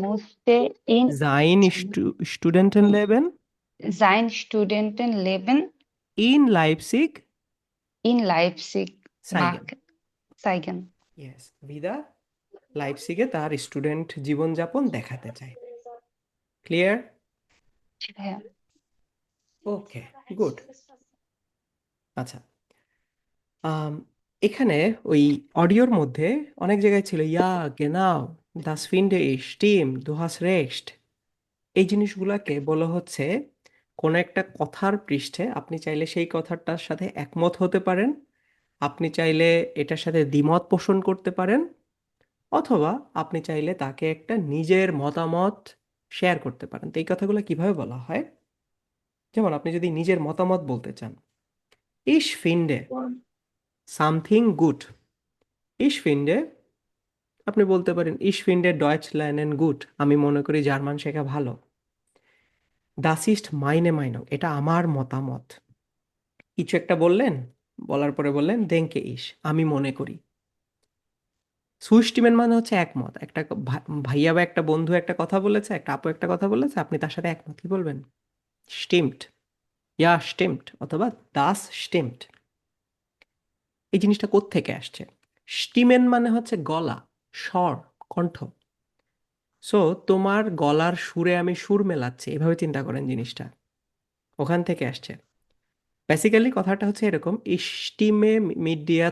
musste in Sein Studentenleben in Leipzig zeigen. Yes, wieder লাইপজিগে তার স্টুডেন্ট জীবনযাপন দেখাতে চায়। ক্লিয়ার? ওকে, গুড। আচ্ছা, এখানে ওই অডিওর মধ্যে অনেক জায়গায় ছিল ইয়া গেনাও, das finde ich, stimmt, du hast recht। এই জিনিসগুলোকে বলা হচ্ছে কোনো একটা কথার পৃষ্ঠে আপনি চাইলে সেই কথাটার সাথে একমত হতে পারেন, আপনি চাইলে এটার সাথে দ্বিমত পোষণ করতে পারেন, অথবা আপনি চাইলে তাকে একটা নিজের মতামত শেয়ার করতে পারেন। তো এই কথাগুলো কিভাবে বলা হয়? যেমন আপনি যদি নিজের মতামত বলতে চান, ich finde something good, ich finde, আপনি বলতে পারেন ich finde Deutsch lernen gut, আমি মনে করি জার্মান শেখা ভালো। das ist meine Meinung, এটা আমার মতামত। কিছু একটা বললেন, বলার পরে বললেন denke ich, আমি মনে করি। সুইস্টিমেন মানে হচ্ছে একমত। একটা ভাইয়া বা একটা বন্ধু একটা কথা বলেছে, একটা আপু একটা কথা বলেছে, আপনি তার সাথে একমত, কি বলবেন? স্টিমড, ইয়া স্টিমড অথবা দাস স্টিমড। এই জিনিসটা কোত্থেকে আসছে? স্টিমেন মানে হচ্ছে গলা, স্বর, কণ্ঠ। সো তোমার গলার সুরে আমি সুর মেলাচ্ছি, এভাবে চিন্তা করেন জিনিসটা, ওখান থেকে আসছে। বেসিক্যালি কথাটা হচ্ছে এরকম, ইস্টিমে মিডিয়া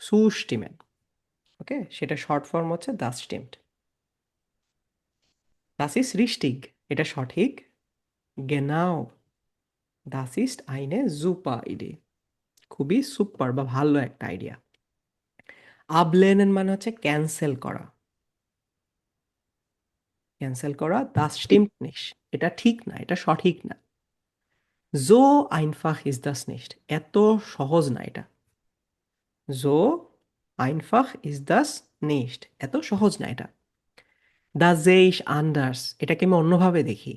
সুস্টিমেন। ওকে, সেটা শর্ট ফর্ম হচ্ছে Das steamed. Das ist richtig, এটা সঠিক। গেনাও, দাস ইস্ট আইনে জুপার ইডি। খুবই সুপার বা ভালো একটা আইডিয়া। আবলেনেন মানে হচ্ছে ক্যান্সেল করা। ক্যান্সেল করা, দাস স্টিমট নিশ, এটা ঠিক না, এটা সঠিক না। জো আইনফাখ ইজ দাস নিশট, এত সহজ না এটা। জো আইনফাখ ইজ দাস নিশট, এত সহজ না এটা। দা জে ইস আন্ডার্স, এটাকে আমি অন্যভাবে দেখি।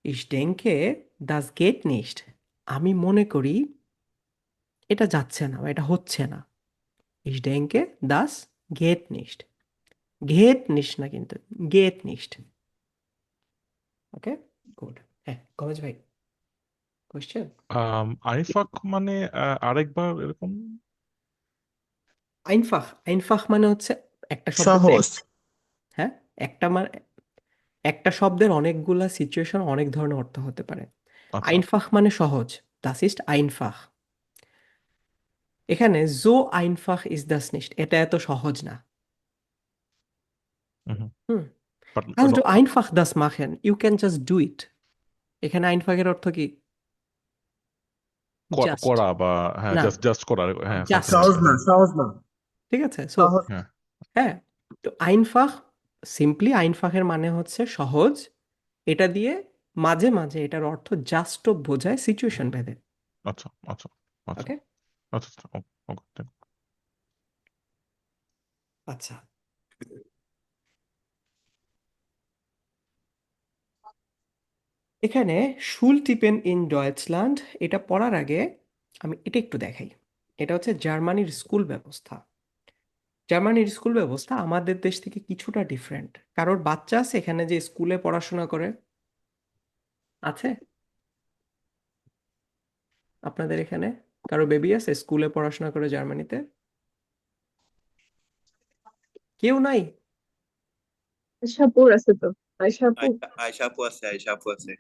ইস ডেঙ্কে দাস গেট নিশট, আমি মনে করি এটা যাচ্ছে না বা এটা হচ্ছে না। ইস ডেঙ্কে দাস গেট নিশট, ঘেট নিস না কিন্তু, গেট নিশট। ওকে, গুড। হ্যাঁ, গমেশ ভাই, কোয়েশ্চেন। আইফাক মানে আরেকবার এরকম। আইনফাখ, আইনফাখ মানে হচ্ছে একটা শব্দের সহজ। হ্যাঁ, একটা মানে একটা শব্দের অনেকগুলা সিচুয়েশন অনেক ধরনের অর্থ হতে পারে। আচ্ছা। আইনফাখ মানে সহজ, দাস ইস্ট আইনফাখ। এখানে জো আইনফাখ ইজ দাস নিশট, এটা এত সহজ না। হুম। হুম, but also du einfach das machen, you can just do it। এখানে আইনফাখের অর্থ কি? জাস্ট করা বা হ্যাঁ, না, জাস্ট করা, হ্যাঁ, জাস্ট, something like that, সহজ না। ঠিক আছে। সো হ্যাঁ। হ্যাঁ, তো আইনফাখ, সিম্পলি আইনফাখের মানে হচ্ছে সহজ। এটা দিয়ে মাঝে মাঝে এটার অর্থ জাস্টও বোঝায় সিচুয়েশন ভেদে। আচ্ছা আচ্ছা আচ্ছা ওকে, আচ্ছা আচ্ছা, ওকে। আচ্ছা। এখানে শুল টিপেন ইন ডয়েচল্যান্ড, এটা পড়ার আগে আমি এটা একটু দেখাই। এটা হচ্ছে জার্মানির স্কুল ব্যবস্থা। জার্মানির স্কুল ব্যবস্থা আমাদের দেশ থেকে কিছুটা ডিফারেন্ট। কারোর বাচ্চা আছে এখানে যে স্কুলে পড়াশোনা করে? আছে আপনাদের এখানে কারো বেবি আছে স্কুলে পড়াশোনা করে জার্মানিতে? কেউ নাই? আয়শাপুর আছে তো, আয়শাপু। আয়শা আপু আছে।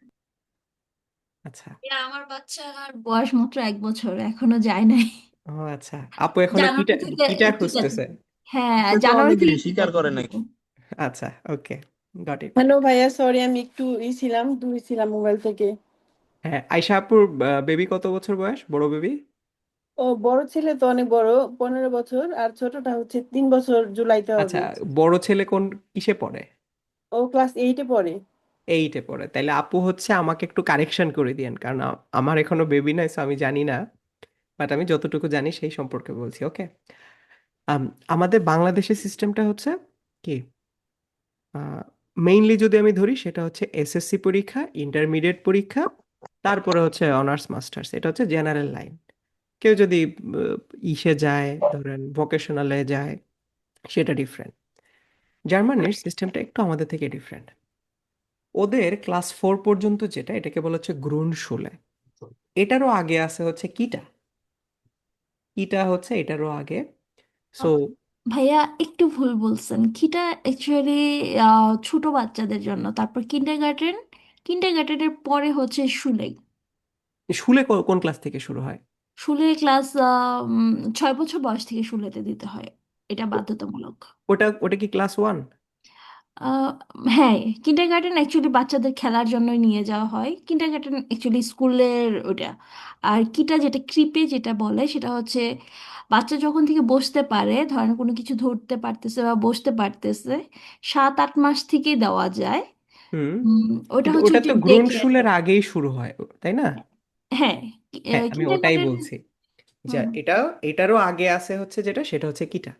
আচ্ছা, আমার বাচ্চার বয়স মাত্র 1 বছর, এখনো যায় নাই। ও আচ্ছা, আপু এখনো জানুয়ারি থেকে কিটা টিকা, খুঁজতেছে? হ্যাঁ সে তো জানুয়ারি অনেক থেকে টিকা স্বীকার করে নাই। দিয়েছে। আচ্ছা, ওকে, গট ইট। হ্যালো ভাইয়া, সরি আমি একটু ছিলাম, দূরে ছিলাম মোবাইল থেকে। হ্যাঁ, আয়শা আপুর বেবি কত বছর বয়স, বড় বেবি? ও বড় ছেলে তো অনেক বড়, 15 বছর, আর ছোটটা হচ্ছে 3 বছর, জুলাইতে আচ্ছা, হবে। বড় ছেলে কোন কিসে পড়ে? ও ক্লাস 8-এ পড়ে। 8-এ পড়ে। তাইলে আপু হচ্ছে আমাকে একটু কারেকশন করে দিয়েন, কারণ আমার এখনো বেবি নাই, so আমি জানি না। বাট আমি যতটুকু জানি সেই সম্পর্কে বলছি। ওকে, আমাদের বাংলাদেশের সিস্টেমটা হচ্ছে কি, মেইনলি যদি আমি ধরি সেটা হচ্ছে এসএসসি পরীক্ষা, ইন্টারমিডিয়েট পরীক্ষা, তারপরে হচ্ছে অনার্স মাস্টার্স। এটা হচ্ছে জেনারেল লাইন। কেউ যদি ইসে যায়, ধরেন ভোকেশনালে যায়, সেটা ডিফারেন্ট। জার্মানির সিস্টেমটা একটু আমাদের থেকে ডিফারেন্ট। ওদের ক্লাস 4 পর্যন্ত যেটা, এটাকে বলা হচ্ছে গ্রুন্ডশুলে। এটারও আগে আছে হচ্ছে কিটা। কিটা হচ্ছে এটারও আগে। সো ভাইয়া একটু ভুল বলছেন, কিটা অ্যাকচুয়ালি ছোট বাচ্চাদের জন্য, তারপর কিন্ডারগার্টেন, কিন্ডারগার্টেনের পরে হচ্ছে শুলে। শুলে কোন ক্লাস থেকে শুরু হয়? শুলে ক্লাস 6 বছর বয়স থেকে শুলেতে দিতে হয়, এটা ও- বাধ্যতামূলক। ওটা ওটা কি ক্লাস 1? আহ, হ্যাঁ, কিন্ডারগার্টেন অ্যাকচুয়ালি বাচ্চাদের খেলার জন্যই নিয়ে যাওয়া হয়, কিন্ডারগার্টেন অ্যাকচুয়ালি স্কুলের ওটা। আর কিটা যেটা ক্রিপে যেটা বলে সেটা হচ্ছে বাচ্চা যখন থেকে বসতে পারে, ধরেন কোনো কিছু ধরতে পারতেছে বা বসতে পারতেছে, 7-8 মাস থেকেই দেওয়া যায়। হুম, ওটা কিন্তু হচ্ছে ওটা ওই যে তো ডে কেয়ার। গ্রুন্ডশুলের আগেই শুরু হয়, তাই না? হ্যাঁ, হ্যাঁ, আমি ওটাই কিন্ডারগার্টেন। বলছি যে এটারও আগে আছে হচ্ছে যেটা, সেটা হচ্ছে কিটা।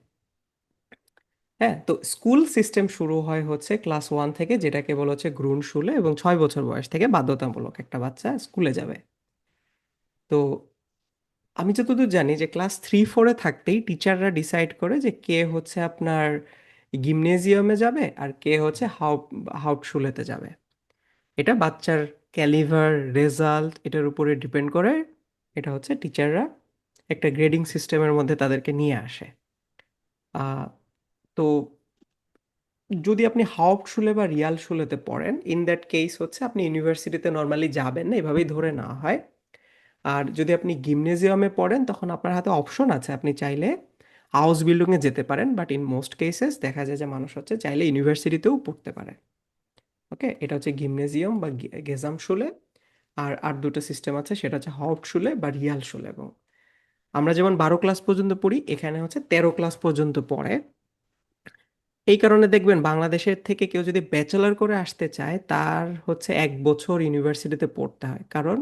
হ্যাঁ, তো স্কুল সিস্টেম শুরু হয় হচ্ছে ক্লাস 1 থেকে, যেটাকে বলা হচ্ছে গ্রুন্ডশুলে, এবং 6 বছর বয়স থেকে বাধ্যতামূলক একটা বাচ্চা স্কুলে যাবে। তো আমি যতদূর জানি যে ক্লাস 3-4-এ থাকতেই টিচাররা ডিসাইড করে যে কে হচ্ছে আপনার গিমনেজিয়ামে যাবে আর কে হচ্ছে হাউপটশুলেতে যাবে। এটা বাচ্চার ক্যালিভার, রেজাল্ট, এটার উপরে ডিপেন্ড করে। এটা হচ্ছে টিচাররা একটা গ্রেডিং সিস্টেমের মধ্যে তাদেরকে নিয়ে আসে। আহ, তো যদি আপনি হাউপটশুলে বা রিয়ালশুলেতে পড়েন, ইন দ্যাট কেস হচ্ছে আপনি ইউনিভার্সিটিতে নর্মালি যাবেন না, এভাবেই ধরে নেওয়া হয়। আর যদি আপনি গিমনেজিয়ামে পড়েন, তখন আপনার হাতে অপশন আছে, আপনি চাইলে হাউস বিল্ডিংয়ে যেতে পারেন, বাট ইন মোস্ট কেসেস দেখা যায় যে মানুষ হচ্ছে চাইলে ইউনিভার্সিটিতেও পড়তে পারে। ওকে, এটা হচ্ছে গিমনেজিয়াম বা গেজামশুলে। আর দুটো সিস্টেম আছে, সেটা হচ্ছে হাউপটশুলে বা রিয়ালশুলে। এবং আমরা যেমন 12 ক্লাস পর্যন্ত পড়ি, এখানে হচ্ছে 13 ক্লাস পর্যন্ত পড়ে। এই কারণে দেখবেন বাংলাদেশের থেকে কেউ যদি ব্যাচেলর করে আসতে চায়, তার হচ্ছে 1 বছর ইউনিভার্সিটিতে পড়তে হয়। কারণ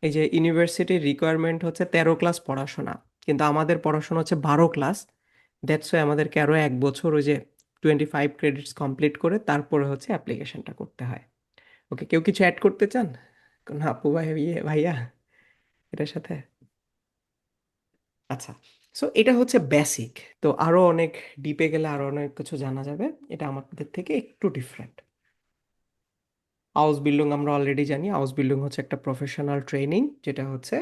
এই যে ইউনিভার্সিটির রিকোয়ারমেন্ট হচ্ছে 13 ক্লাস পড়াশোনা, কিন্তু আমাদের পড়াশোনা হচ্ছে 12 ক্লাস। দ্যাটস ওয়াই আমাদেরকে আরও 1 বছর ওই যে 25 ক্রেডিটস কমপ্লিট করে তারপরে হচ্ছে অ্যাপ্লিকেশনটা করতে হয়। ওকে, কেউ কিছু অ্যাড করতে চান? কোন আপু ভাই, ভাইয়া এটার সাথে? আচ্ছা, সো এটা হচ্ছে বেসিক। তো আরো অনেক ডিপে গেলে আরো অনেক কিছু জানা যাবে। এটা আমাদের থেকে একটু ডিফারেন্ট। আউসবিল্ডিং আমরা অলরেডি জানি। আউসবিল্ডিং হচ্ছে একটা প্রফেশনাল ট্রেনিং, যেটা হচ্ছে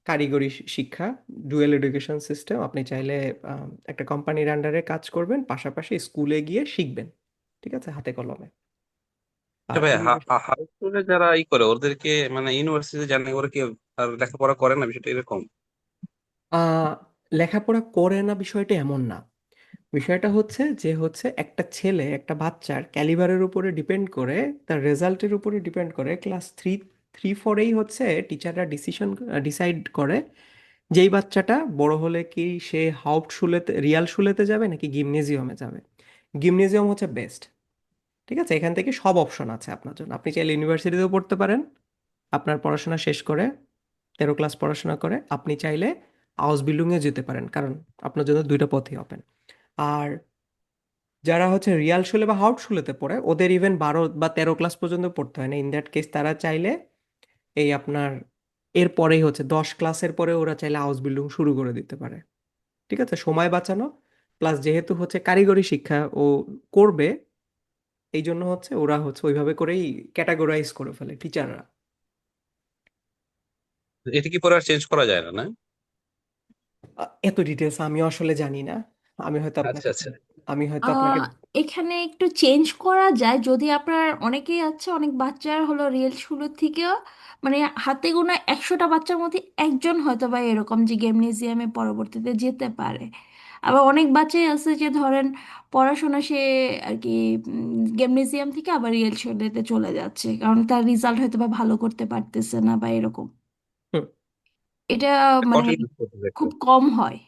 কারিগরি শিক্ষা, ডুয়েল এডুকেশন সিস্টেম। আপনি চাইলে একটা কোম্পানির আন্ডারে কাজ করবেন, পাশাপাশি স্কুলে গিয়ে শিখবেন। ঠিক আছে, হাতে কলমে। আচ্ছা আর ভাই, ইউনিভার্সিটি হাই স্কুলে যারা করে ওদেরকে মানে ইউনিভার্সিটি জানে ওরা কি আর লেখাপড়া করে না, বিষয়টা এরকম? লেখাপড়া করে না বিষয়টা এমন না। বিষয়টা হচ্ছে যে হচ্ছে একটা ছেলে, একটা বাচ্চার ক্যালিবারের উপরে ডিপেন্ড করে, তার রেজাল্টের উপরে ডিপেন্ড করে। ক্লাস 3-4এই হচ্ছে টিচাররা ডিসাইড করে যেই বাচ্চাটা বড় হলে কি সে হাউপটশুলেতে রিয়ালশুলেতে যাবে নাকি গিমনেজিয়ামে যাবে। গিমনেজিয়াম হচ্ছে বেস্ট। ঠিক আছে, এখান থেকে সব অপশন আছে আপনার জন্য। আপনি চাইলে ইউনিভার্সিটিতেও পড়তে পারেন, আপনার পড়াশোনা শেষ করে 13 ক্লাস পড়াশোনা করে। আপনি চাইলে আউসবিল্ডিংয়ে যেতে পারেন, কারণ আপনার জন্য দুইটা পথই ওপেন। আর যারা হচ্ছে রিয়াল শুলে বা হাউট শুলেতে পড়ে, ওদের ইভেন 12 বা 13 ক্লাস পর্যন্ত পড়তে হয় না। ইন দ্যাট কেস তারা চাইলে এই আপনার এরপরেই হচ্ছে 10 ক্লাসের পরে ওরা চাইলে হাউস বিল্ডিং শুরু করে দিতে পারে। ঠিক আছে, সময় বাঁচানো প্লাস যেহেতু হচ্ছে কারিগরি শিক্ষা ও করবে, এই জন্য হচ্ছে ওরা হচ্ছে ওইভাবে করেই ক্যাটাগরাইজ করে ফেলে টিচাররা। এটা কি পরে আর চেঞ্জ করা যায় না, না? এত ডিটেলস আমিও আসলে জানি না। আমি হয়তো আচ্ছা আপনাকে আচ্ছা। আমি হয়তো আপনাকে আহ এখানে একটু চেঞ্জ করা যায় যদি আপনার অনেকেই আছে, অনেক বাচ্চার হলো রিয়েল স্কুলের থেকেও মানে হাতে গোনা 100টা বাচ্চার মধ্যে একজন হয়তো বা এরকম যে গেমনেজিয়ামে পরবর্তীতে যেতে পারে। আবার অনেক বাচ্চাই আছে যে ধরেন পড়াশোনা সে আর কি গেমনেজিয়াম থেকে আবার রিয়েল স্কুলেতে চলে যাচ্ছে কারণ তার রেজাল্ট হয়তো বা ভালো করতে পারতেছে না বা এরকম। হুম, এটা মানে কন্টিনিউ করতে হবে একটু। খুব কম হয়।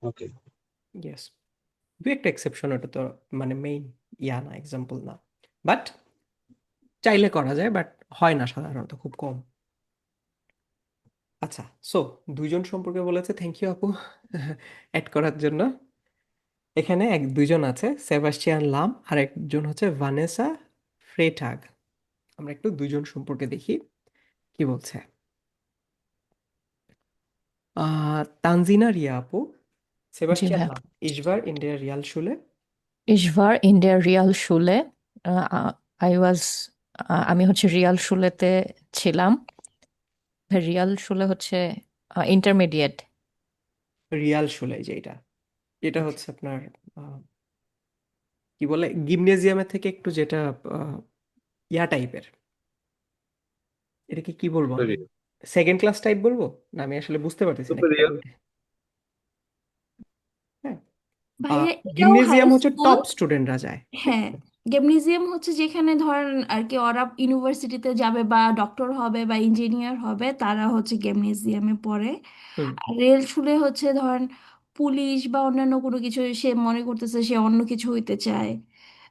ওকে। ইয়েস, দু একটা এক্সেপশন, ওটা তো মানে মেইন না, এক্সাম্পল না। বাট চাইলে করা যায়, বাট হয় না সাধারণত, খুব কম। আচ্ছা, সো দুইজন সম্পর্কে বলেছে, থ্যাংক ইউ আপু অ্যাড করার জন্য। এখানে দুইজন আছে, সেবাস্টিয়ান লাম আর একজন হচ্ছে ভানেসা ফ্রেটাগ। আমরা একটু দুইজন সম্পর্কে দেখি কি বলছে। তানজিনা রিয়া আপু, জি সেবাস্টিয়ান ভাইয়া। লাম, ইশবার ইন্ডিয়া রিয়াল শুলে। Ich war in der Realschule. I was আমি হচ্ছে রিয়াল শুলেতে ছিলাম। রিয়াল শুলে হচ্ছে ইন্টারমিডিয়েট। রিয়াল শুলে যেটা, এটা হচ্ছে আপনার কি বলে গিমনেজিয়ামের থেকে একটু যেটা আহ, টাইপের। এটাকে কি বলবো আমি, সেকেন্ড ক্লাস টাইপ বলবো না, আমি আসলে বুঝতে পারতেছি না সুপিরিয়র। ক্যাটাগরি। হ্যাঁ, ভাইয়া এটাও হাই গিমনেজিয়াম হচ্ছে স্কুল। টপ স্টুডেন্টরা যায়। হ্যাঁ, গেমনেজিয়াম হচ্ছে যেখানে ধরেন আর কি ওরা ইউনিভার্সিটিতে যাবে বা ডক্টর হবে বা ইঞ্জিনিয়ার হবে তারা হচ্ছে গেমনেজিয়ামে পড়ে। হুম, আর রেল স্কুলে হচ্ছে ধরেন পুলিশ বা অন্যান্য কোনো কিছু সে মনে করতেছে সে অন্য কিছু হইতে চায়,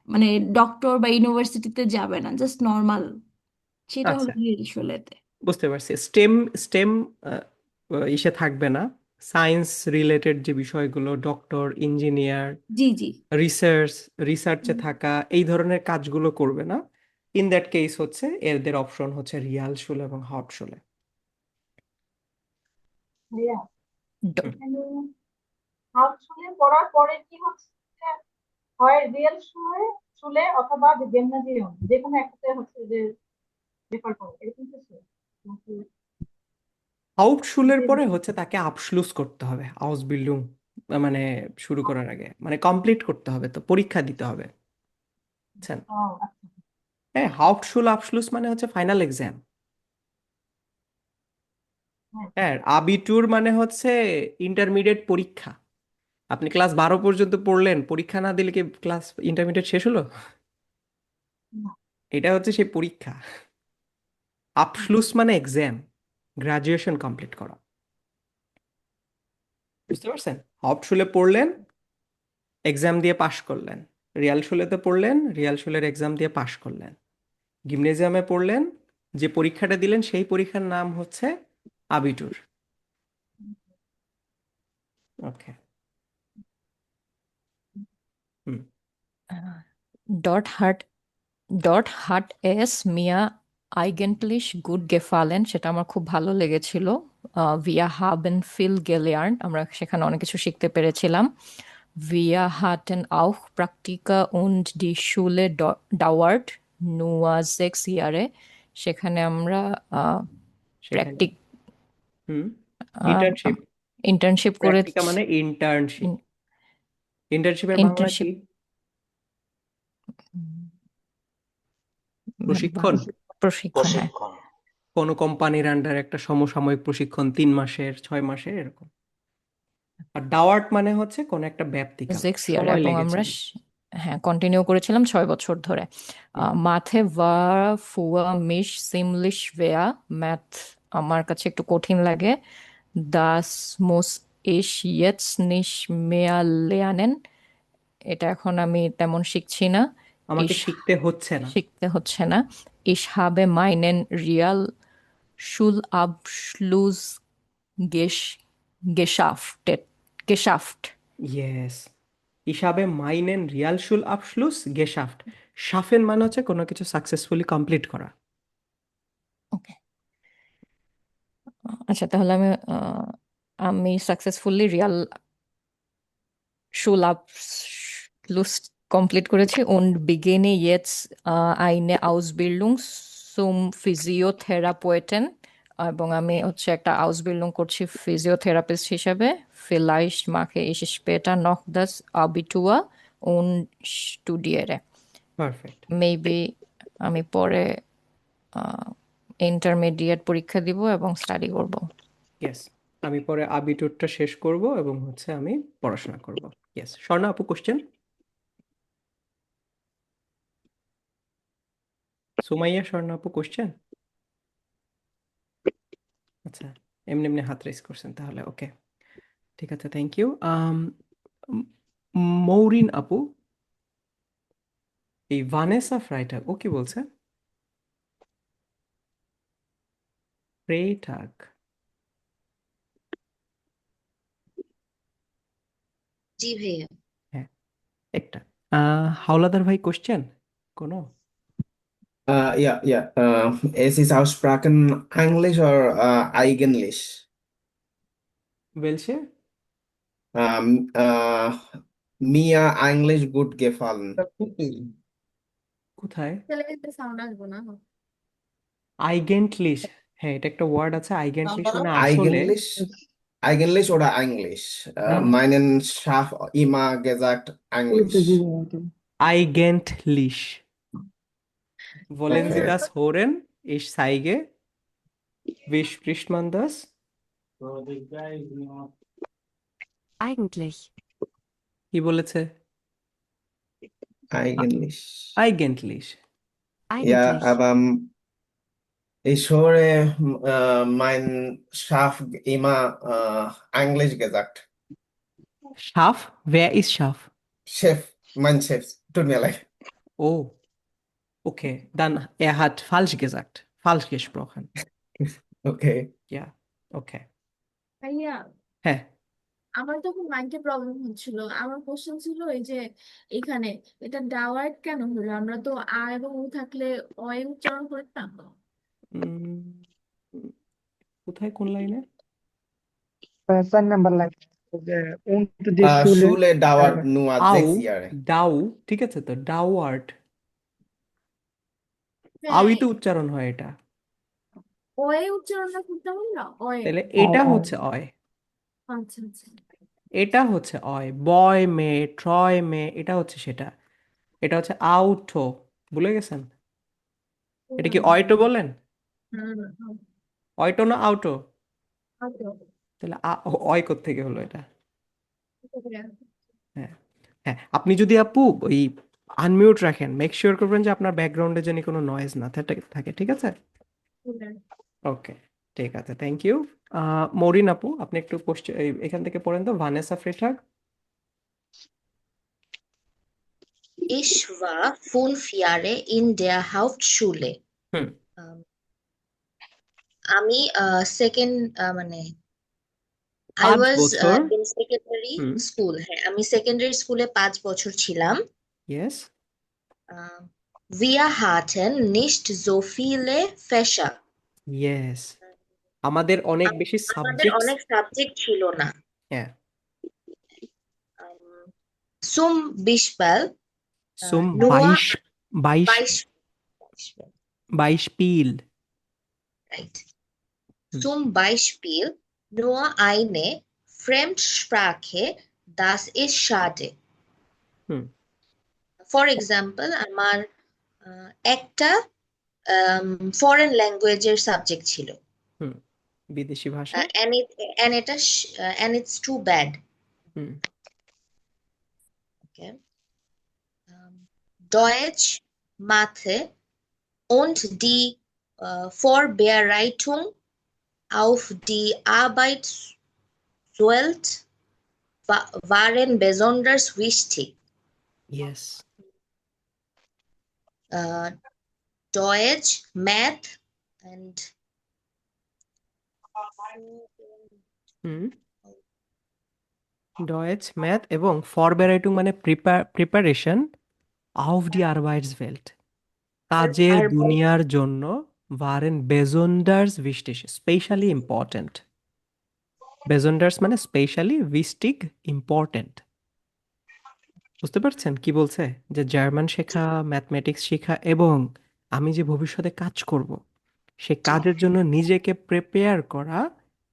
মানে ডক্টর বা ইউনিভার্সিটিতে যাবে না, জাস্ট নর্মাল, সেটা হলো আচ্ছা, রেল স্কুলেতে। বুঝতে পারছি। স্টেম স্টেম ইসে থাকবে না, সায়েন্স রিলেটেড যে বিষয়গুলো, ডক্টর, ইঞ্জিনিয়ার, জি জি। রিসার্চ, রিসার্চে থাকা, এই ধরনের কাজগুলো করবে না। ইন দ্যাট কেস হচ্ছে এদের অপশন হচ্ছে রিয়াল শুলে এবং হট শুলে। ভাইয়া এখানে হাফ শুলে পড়ার পরে কি হচ্ছে যে হয় রিয়েল শুলে শুলে অথবা জিমনাজিয়াম যে কোনো একটাতে হচ্ছে যে রেফার করে এরকম কিছু নাকি আউটশুলের যে পরে হচ্ছে তাকে আপশলুস করতে হবে, আউসবিল্ডিং মানে শুরু করার আগে, মানে কমপ্লিট করতে হবে, তো পরীক্ষা দিতে হবে, বুঝছেন? ও আচ্ছা হ্যাঁ, হাউটশুল আপশলুস মানে হচ্ছে ফাইনাল এক্সাম। হ্যাঁ হ্যাঁ, আবিটুর মানে হচ্ছে ইন্টারমিডিয়েট পরীক্ষা। আপনি ক্লাস 12 পর্যন্ত পড়লেন, পরীক্ষা না দিলে কি ক্লাস ইন্টারমিডিয়েট শেষ হলো? না এটা হচ্ছে সেই পরীক্ষা। আবschluss মানে এক্সাম, গ্রাজুয়েশন কমপ্লিট করা। বুঝতে পারছেন? হাউপটশুলে পড়লেন, এক্সাম দিয়ে পাশ করলেন। রিয়ালসুলেতে পড়লেন, রিয়ালসুলের এক্সাম দিয়ে পাশ করলেন। গিমনেজিয়ামে পড়লেন, যে পরীক্ষাটা দিলেন সেই পরীক্ষার নাম হচ্ছে আবিটুর। ওকে। হুম। Dort hat Dort hat es mir eigentlich gut gefallen, সেটা আমার খুব ভালো লেগেছিল। Wir haben viel gelernt, আমরা সেখানে অনেক কিছু শিখতে পেরেছিলাম। Wir hatten auch Praktika und die Schule dauert nur 6 Jahre, সেখানে আমরা সেখানে হুম ইন্টার্নশিপ। ইন্টার্নশিপ প্র্যাকটিকা করেছি। মানে ইন্টার্নশিপ। ইন্টার্নশিপের বাংলা কি? ইন্টার্নশিপ প্রশিক্ষণ। প্রশিক্ষণ, হ্যাঁ। প্রশিক্ষণ। কোনো কোম্পানির আন্ডারে একটা সমসাময়িক প্রশিক্ষণ 3 মাসের 6 মাসের এরকম। আর ডাওয়ার্ট মানে হচ্ছে কোন একটা ব্যাপ্তিকাল, 6 ইয়ার, সময় এবং লেগেছে। আমরা হ্যাঁ কন্টিনিউ করেছিলাম 6 বছর ধরে। মাথে war für mich ziemlich schwer, math আমার কাছে একটু কঠিন লাগে। Das muss ich jetzt nicht mehr lernen, এটা এখন আমি তেমন শিখছি না। আমাকে শিখতে হচ্ছে না। শিখতে হচ্ছে না। Ich habe meinen Realschulabschluss geschafft. Yes. হিসাবে মাইনেন রিয়ালশুল আবশলুস গেশাফট। শাফেন মানে হচ্ছে কোনো কিছু সাকসেসফুলি কমপ্লিট করা। আচ্ছা, তাহলে আমি সাকসেসফুলি রিয়াল Schulabschluss কমপ্লিট করেছি und beginne jetzt eine Ausbildung zum Physiotherapeuten, এবং আমি হচ্ছে একটা আউসবিল্ডিং করছি ফিজিওথেরাপিস্ট হিসেবে। Vielleicht mache ich später noch das Abitur und studiere. Perfect. Maybe আমি পরে ইন্টারমিডিয়েট পরীক্ষা দিব এবং স্টাডি করব। ইয়েস, আমি পরে আবিটুরটা শেষ করব এবং হচ্ছে আমি পড়াশোনা করব। ইয়েস। স্বর্ণা আপু কোশ্চেন? সুমাইয়া স্বর্ণা আপু কোশ্চেন? আচ্ছা, এমনি এমনি হাত রেস করছেন তাহলে। ওকে, ঠিক আছে, থ্যাংক ইউ। মৌরিন আপু, এই ভানেসা ফ্রাইটাগ ও কি বলছে? ফ্রেইটাগ। জি ভাইয়া। হ্যাঁ, একটা। হাওলাদার ভাই কোশ্চেন কোনো? Ja. Es ist aussprachen Englisch or Eigentlich. Welche? Mir Englisch gut gefallen. কোথায়? সাউন্ড আসবো না। আইগেন্টলিশ। হ্যাঁ, এটা একটা ওয়ার্ড আছে আইগেন্টলিশ মানে আসলে। Eigentlich oder Englisch? Meinen Schaf immer gesagt Englisch. Eigentlich. Wollen Sie Okay. das hören? Ich zeige. Wie spricht man das? Eigentlich. কি বলেছে? Eigentlich. Eigentlich. Ja, Eigentlich. aber ich höre mein Schaf immer Englisch gesagt. Schaf? Wer ist Schaf? Chef, mein Chef. Tut mir leid. Oh, okay. Dann er hat falsch gesagt. Falsch gesprochen. Okay. Ja, okay. ভাইয়া, হ্যাঁ, আমার তখন মাইন্ডে problem হচ্ছিল। আমার question ছিল এই যে এখানে এটা ডাওয়ার্ড কেন হলো? আমরা তো আ এবং উ থাকলে অয়ে উচ্চারণ করতাম। উম, কোথায় কোন লাইনে? 4 number line und die Schule Schule dauert nur আউ 6 Jahre. ডাউ, ঠিক আছে তো, ডাওয়ার্ড। আউই তো উচ্চারণ হয় এটা। অয়ে উচ্চারণটা করতে হবে না? অয়ে। তাহলে এটা হচ্ছে অয়, আচ্ছা আচ্ছা। এটা হচ্ছে অয়। বয় মে, ট্রয় মে, এটা হচ্ছে সেটা। এটা হচ্ছে আউটো। ভুলে গেছেন? এটা কি অয়টো বলেন? অয়টো না আউটো? তাহলে অয় কোত্থেকে হলো এটা? হ্যাঁ হ্যাঁ, আপনি যদি আপু ওই আনমিউট রাখেন, মেক শিওর করবেন যে আপনার ব্যাকগ্রাউন্ডে যেন কোনো নয়েজ না থাকে, ঠিক আছে? ওকে, ঠিক আছে, থ্যাংক ইউ। মরিন আপু, আপনি একটু এখান থেকে পড়েন তো, ভানেসা ফ্রিটাগ। Ich war 5 Jahre in der Hauptschule. হুম, আমি সেকেন্ড মানে I 5 was বছর। in secondary hmm, school. হ্যাঁ, আমি সেকেন্ডারি স্কুলে 5 বছর ছিলাম। ইয়েস, আহ, Wir hatten nicht so viele Fächer. Yes, আমাদের অনেক বেশি আমাদের সাবজেক্টস। অনেক সাবজেক্ট ছিল না। হ্যাঁ, Zum Beispiel সুম nur 22 পিল। right. Hmm, Zum Beispiel nur eine Fremdsprache, das ist schade. Hmm, For example, আমার একটা ফরেন ল্যাঙ্গুয়েজের সাবজেক্ট ছিল, হুম, বিদেশি ভাষা। and it's too bad. Hmm, Okay. Deutsch, Mathe und die Vorbereitung auf die Arbeitswelt waren besonders wichtig. Yes, Deutsch, Math and hmm, Deutsch, math এবং ফরবেরাইটুং মানে preparation of the আরবাইটসভেল্ট, কাজের দুনিয়ার জন্য, waren besonders wichtig, specially important. বেজন্ডার্স মানে specially, উইস্টিগ important. বুঝতে পারছেন কি বলছে? যে জার্মান শেখা, ম্যাথমেটিক্স শেখা এবং আমি যে ভবিষ্যতে কাজ করব, সে কাজের জন্য নিজেকে প্রিপেয়ার করা,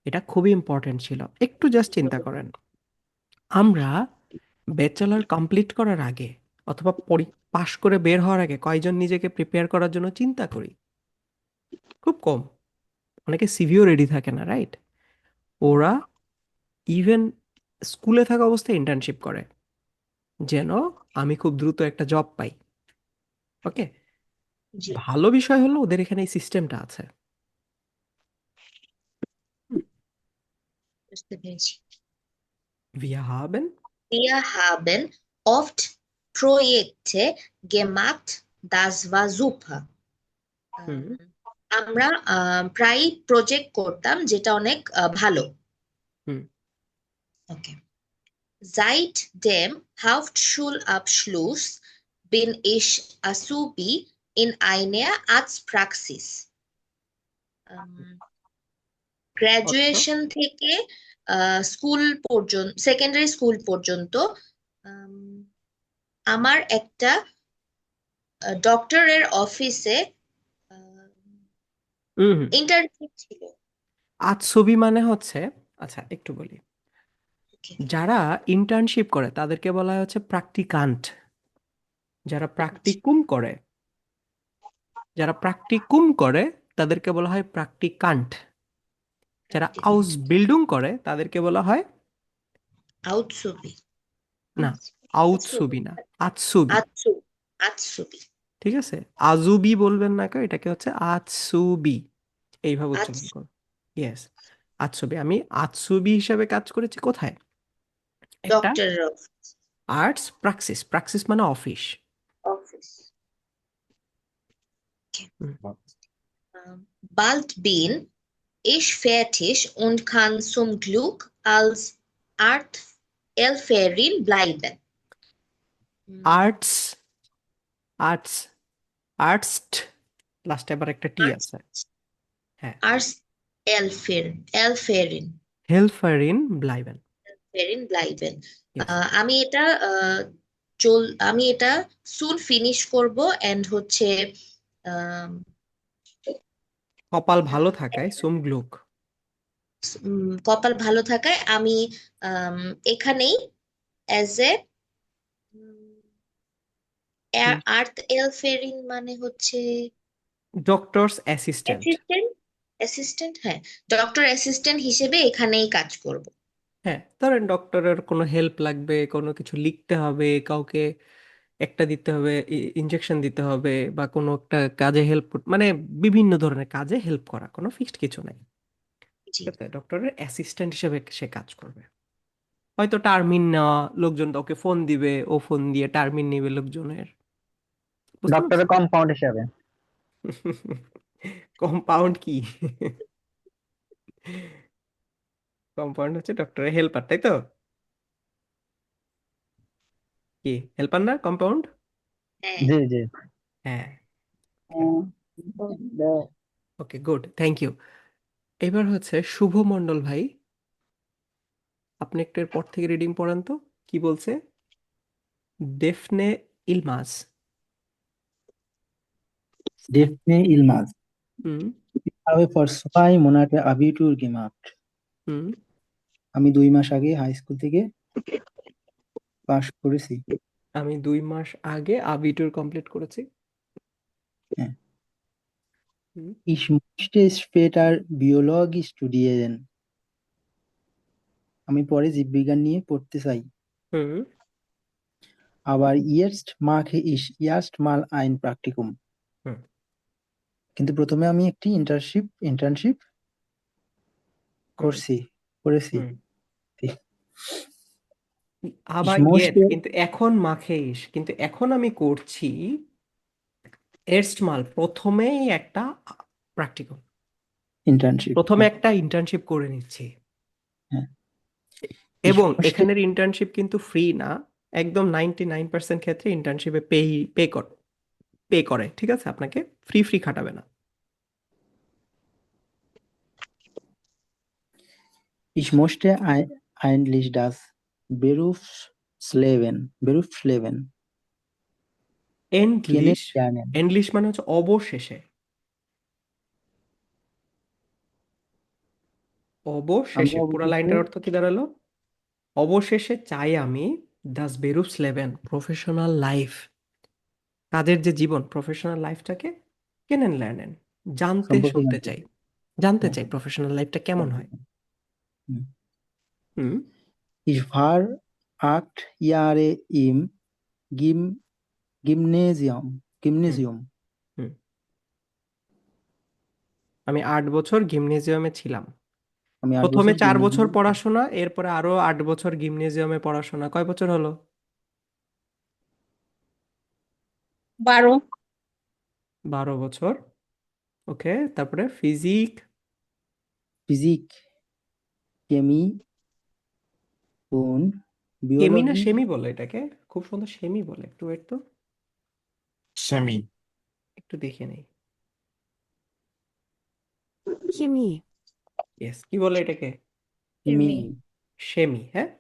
এটা খুবই ইম্পর্ট্যান্ট ছিল। একটু জাস্ট চিন্তা করেন, আমরা ব্যাচেলর কমপ্লিট করার আগে অথবা পাশ করে বের হওয়ার আগে কয়জন নিজেকে প্রিপেয়ার করার জন্য চিন্তা করি? খুব কম। অনেকে সিভিও রেডি থাকে না, রাইট? ওরা ইভেন স্কুলে থাকা অবস্থায় ইন্টার্নশিপ করে যেন আমি খুব দ্রুত একটা জব পাই। ওকে, জি, ভালো বিষয় হলো ওদের এখানে এই সিস্টেমটা আছে। বুঝতে পেরেছি। Wir haben Wir haben oft Projekte gemacht, das war super. হুম, আমরা প্রায় প্রজেক্ট করতাম, যেটা অনেক ভালো। হুম, Okay. Seit dem Hauptschulabschluss bin ich Azubi in einer Arztpraxis. Graduation থেকে স্কুল পর্যন্ত, সেকেন্ডারি স্কুল পর্যন্ত আমার একটা ডক্টরের অফিসে হুম, ইন্টার্নশিপ ছিল। আজসবি মানে হচ্ছে, আচ্ছা একটু বলি, Okay. যারা ইন্টার্নশিপ করে তাদেরকে বলা হয় হচ্ছে প্র্যাকটিকান্ট। যারা প্র্যাকটিকুম করে তাদেরকে বলা হয় প্র্যাকটিকান্ট। যারা আউস বিল্ডিং করে তাদেরকে বলা হয় আউটসুবি, না, আউটসুবি না, আতসুবি। আতসুবি। ঠিক আছে, আজুবি বলবেন না কেউ, এটাকে হচ্ছে আতসুবি, এইভাবে উচ্চারণ করো। ইয়েস, আতসুবি। আমি আতসুবি হিসাবে কাজ করেছি কোথায়? একটা ডক্টরের আর্টস প্রাক্সিস, প্রাক্সিস মানে office. Office. Bald bin ich fertig und kann zum Glück als Arzthelferin bleiben. আর্টস, আর্টস, আর্টস্ট, লাস্টে আবার একটা টি আছে। হ্যাঁ, Helferin হেলফারিন ব্লাইবেন। bleiben. Yes. আমি এটা সুন ফিনিশ করব, এন্ড হচ্ছে কপাল ভালো থাকায় সুম গ্লুক। কপাল ভালো থাকায় আমি এখানেই অ্যাজ এ আর্থ-এলফেরিন মানে হচ্ছে ডক্টরস অ্যাসিস্ট্যান্ট। অ্যাসিস্ট্যান্ট, হ্যাঁ, ডক্টর অ্যাসিস্ট্যান্ট হিসেবে এখানেই কাজ করব। হ্যাঁ, ধরেন ডক্টরের কোনো হেল্প লাগবে, কোনো কিছু লিখতে হবে, কাউকে একটা দিতে হবে, ইনজেকশন দিতে হবে, বা কোনো একটা কাজে হেল্প, মানে বিভিন্ন ধরনের কাজে হেল্প করা, কোনো ফিক্সড কিছু নাই। জি ঠিক আছে, ডক্টরের অ্যাসিস্ট্যান্ট হিসেবে সে কাজ করবে। হয়তো টার্মিন নেওয়া, লোকজন ওকে ফোন দিবে, ও ফোন দিয়ে টার্মিন নিবে লোকজনের। বুঝতে ডক্টরের পারছো? কম্পাউন্ড হিসাবে। কম্পাউন্ড কি? কম্পাউন্ড হচ্ছে ডক্টরের হেল্পার, তাই তো? কি হেল্পার না কম্পাউন্ড? হ্যাঁ জি জি। হ্যাঁ। ওকে, গুড, থ্যাংক ইউ। এবার হচ্ছে শুভ মণ্ডল ভাই, আপনি একটু এর পর থেকে রিডিং পড়ান তো, কি বলছে? ডেফনে ইলমাস। Daphne Ilmaz. হুম Ich habe vor 2 Monate Abitur gemacht. হুম আমি 2 মাস আগে হাই স্কুল থেকে পাশ করেছি। আমি 2 মাস আগে আবিটুর কমপ্লিট করেছি। হ্যাঁ। হুম Ich möchte später Biologie studieren. আমি পরে জীববিজ্ঞান নিয়ে পড়তে চাই। হুম Aber jetzt mache ich erstmal ein Praktikum. হুম কিন্তু প্রথমে আমি একটি ইন্টার্নশিপ হুম করেছি। হুম আবার Ich ইয়েট, möchte কিন্তু এখন মাখেইস, কিন্তু এখন আমি করছি এরস্টমাল, প্রথমেই একটা প্র্যাকটিক্যাল, ইন্টার্নশিপ। প্রথমে হ্যাঁ একটা ইন্টার্নশিপ করে নিচ্ছি। হ্যাঁ। Ich এবং möchte এখানের ইন্টার্নশিপ কিন্তু ফ্রি না, একদম 99% ক্ষেত্রে ইন্টার্নশিপে পে করে, ঠিক আছে? আপনাকে ফ্রি খাটাবে না। Ich möchte eigentlich das Berufsleben এন্ডলিশ, kennenlernen. এন্ডলিশ মানে হচ্ছে অবশেষে, আমি অবশেষে পুরো অবশেষে লাইনটার অর্থ কি দাঁড়ালো? অবশেষে চাই আমি দাস বেরুফসলেভেন, প্রফেশনাল লাইফ, কাজের যে জীবন, প্রফেশনাল লাইফটাকে কেনেন লার্নেন, জানতে সম্পর্কে শুনতে জানতে চাই, চাই। জানতে হ্যাঁ চাই প্রফেশনাল লাইফটা কেমন হয়। হুম। হুম Ich war 8 Jahre im Gym Gymnasium. হুম Gymnasium. হুম আমি 8 বছর গিমনেজিয়ামে ছিলাম। আমি 8 প্রথমে বছর 4 বছর গিমনেজিয়ামে পড়াশোনা, এরপরে আরো 8 বছর গিমনেজিয়ামে পড়াশোনা, কয় বছর হলো? 12। 12 বছর। ওকে, তারপরে ফিজিক, Physik, Chemie und কেমি না Biologie. সেমি বলে এটাকে? খুব সুন্দর সেমি বলে, একটু ওয়েট তো, সেমি। একটু দেখে নেই। Chemie. ইয়েস, কি বলে এটাকে? Chemie. সেমি, হ্যাঁ।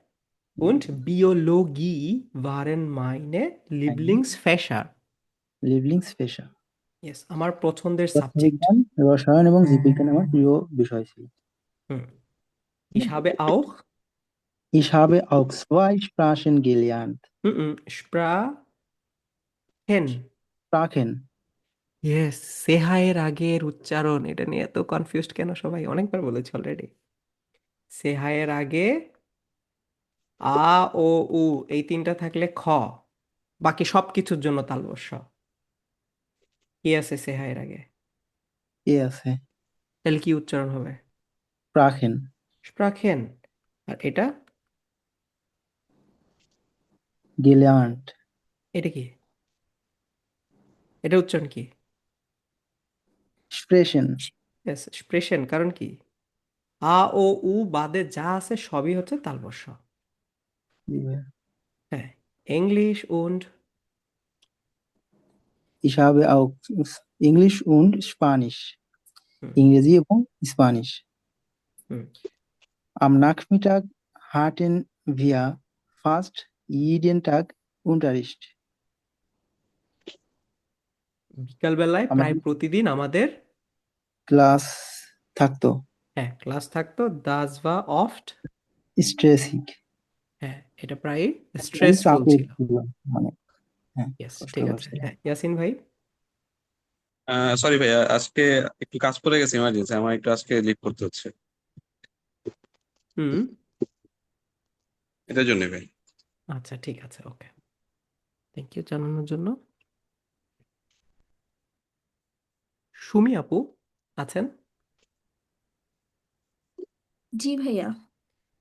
Und Biologie waren meine Mein Lieblingsfächer. Lieblingsfächer. Yes, আমার পছন্দের সাবজেক্ট। পদার্থবিজ্ঞান, রসায়ন এবং জীববিজ্ঞান আমার প্রিয় বিষয় ছিল। হুম Ich habe auch Ich habe auch 2 Sprachen gelernt. Sprachen. Sprachen. Yes, সেহায়ের আগের উচ্চারণ, এটা নিয়ে এত কনফিউজড কেন সবাই? অনেকবার বলেছি অলরেডি। সেহায়ের আগে আ ও উ এই তিনটা থাকলে খ, বাকি সব কিছুর জন্য তালবস্য। কি আছে সেহায়ের আগে? কে আছে? তাহলে কি উচ্চারণ হবে? Sprachen. স্প্রাখেন। আর এটা Gelernt. এটা কি? এটা উচ্চারণ কি? Sprechen. ইয়েস, স্প্রেশন। কারণ কি? আ ও উ বাদে যা আছে সবই হচ্ছে তালবস্য। হ্যাঁ, English und Ich habe auch English und Spanisch. হুম ইংরেজি এবং Spanish. Hmm Am Nachmittag hatten wir fast jeden Tag Unterricht. বিকালবেলায় প্রায় আমাদের প্রতিদিন আমাদের ক্লাস থাকতো। হ্যাঁ ক্লাস থাকতো। দাস বা অফট, স্ট্রেসিং। হ্যাঁ এটা প্রায় মানে স্ট্রেসফুল চাপের ছিল। ছিল, মানে হ্যাঁ ইয়েস, ঠিক কষ্টকর আছে। ছিল। হ্যাঁ, ইয়াসিন ভাই। সরি ভাইয়া, আজকে একটু কাজ পড়ে গেছে, ইমার্জেন্সি, আমার একটু আজকে লিভ করতে হচ্ছে, হুম এটার জন্য ভাই। আচ্ছা, ঠিক আছে, ওকে। থ্যাংক ইউ জানানোর জন্য। সুমি আপু আছেন? জি ভাইয়া।